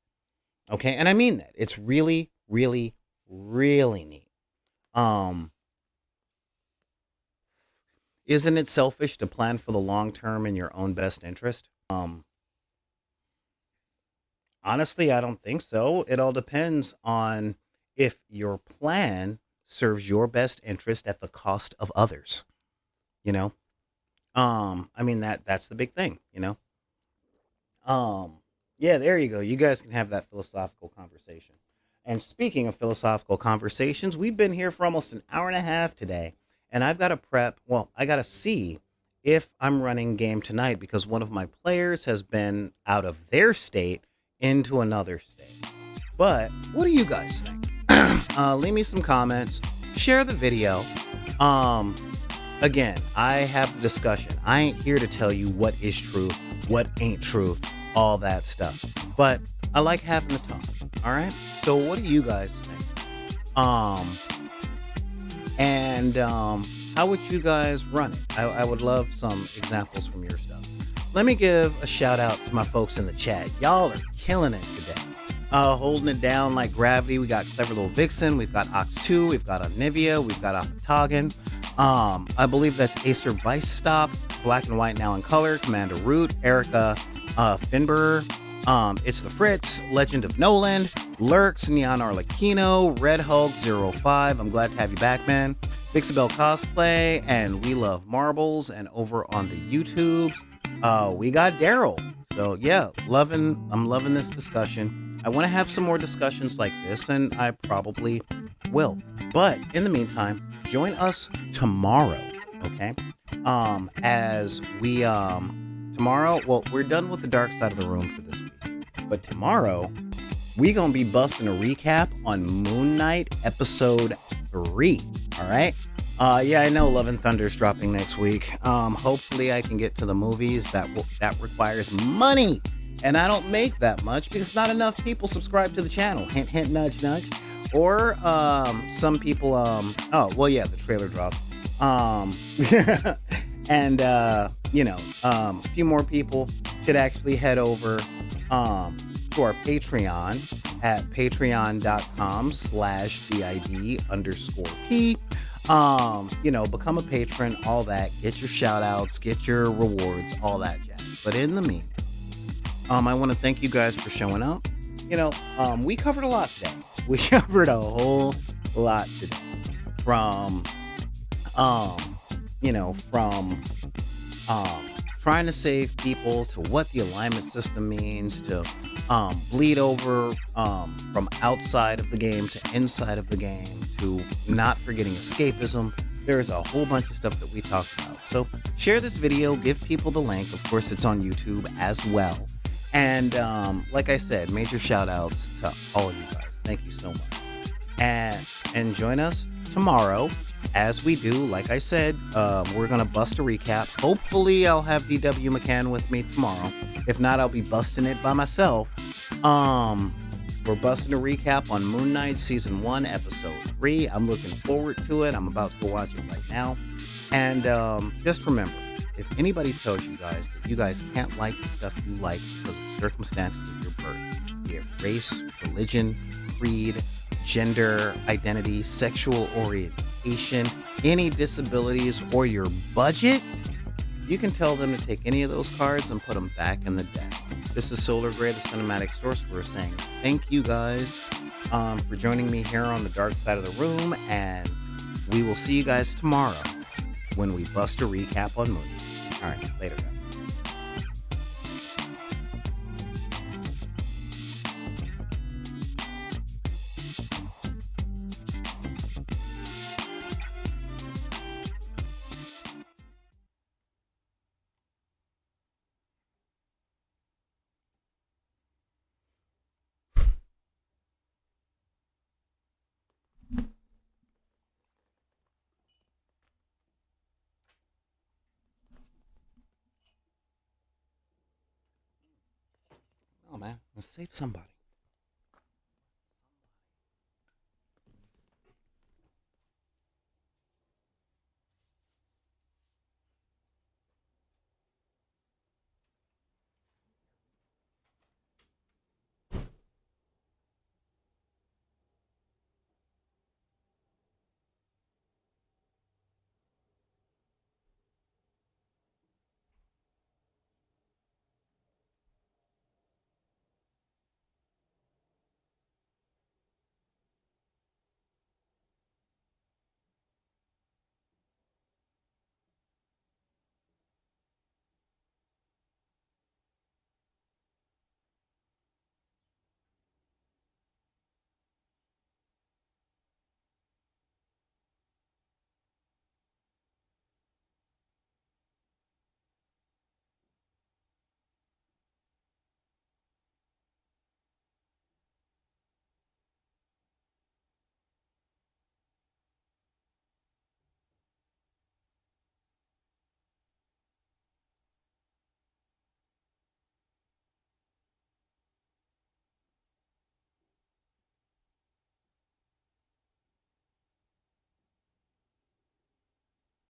Okay, and I mean that it's really, really, really neat. Um, isn't it selfish to plan for the long term in your own best interest? Honestly, I don't think so. It all depends on if your plan serves your best interest at the cost of others. You know, I mean that's the big thing. Um, yeah, there you go. You guys can have that philosophical conversation. And speaking of philosophical conversations, we've been here for almost an hour and a half today, and I've got to prep. Well, I got to see if I'm running game tonight because one of my players has been out of their state into another state. But what do you guys think? Leave me some comments. Share the video. Um, Again, I have the discussion. I ain't here to tell you what is true, what ain't true, all that stuff. But I like having the talk. All right. So what do you guys think? And how would you guys run it? I would love some examples from your stuff. Let me give a shout out to my folks in the chat. Y'all are killing it today. Holding it down like gravity. We got Clever Little Vixen. We've got Ox2. We've got Onivia. We've got Optogen. I believe that's Acer Vice Stop. Black and White Now in Color. Commander Root. Erica Finberer. It's the Fritz. Legend of Noland. Lurks. Neon Arlecchino. Red Hulk 05. I'm glad to have you back, man. Vixabel Cosplay. And We Love Marbles. And over on the YouTubes, we got Daryl So yeah, I'm loving this discussion. I want to have some more discussions like this, and I probably will. But in the meantime, join us tomorrow, okay? As we tomorrow, well, we're done with the dark side of the room for this week. But tomorrow, we gonna be busting a recap on Moon Knight episode 3. All right. Yeah, I know Love and Thunder is dropping next week. Hopefully I can get to the movies. That requires money, and I don't make that much because not enough people subscribe to the channel. Hint, hint, nudge, nudge. Or some people. Oh, well, yeah, the trailer dropped. Um, and a few more people should actually head over to our Patreon at patreon.com/BID_P. Become a patron, all that. Get your shout outs, get your rewards, all that jazz. But in the meantime, I want to thank you guys for showing up. We covered a lot today. We covered a whole lot today. From, from trying to save people to what the alignment system means to bleed over from outside of the game to inside of the game to not forgetting escapism. There's a whole bunch of stuff that we talked about. So share this video, give people the link. Of course, it's on YouTube as well. And like I said, major shout outs to all of you guys. Thank you so much. And join us tomorrow. As we do, like I said, we're going to bust a recap. Hopefully, I'll have DW McCann with me tomorrow. If not, I'll be busting it by myself. We're busting a recap on Moon Knight Season 1, Episode 3. I'm looking forward to it. I'm about to go watch it right now. And just remember, if anybody tells you guys that you guys can't like the stuff you like because of the circumstances of your birth, be it race, religion, creed, gender, identity, sexual orientation, any disabilities, or your budget, you can tell them to take any of those cards and put them back in the deck. This is Solar Gray, the Cinematic Sorcerer, saying thank you guys for joining me here on the dark side of the room, and we will see you guys tomorrow when we bust a recap on Moon. All right, later, guys. Oh man, let's save somebody.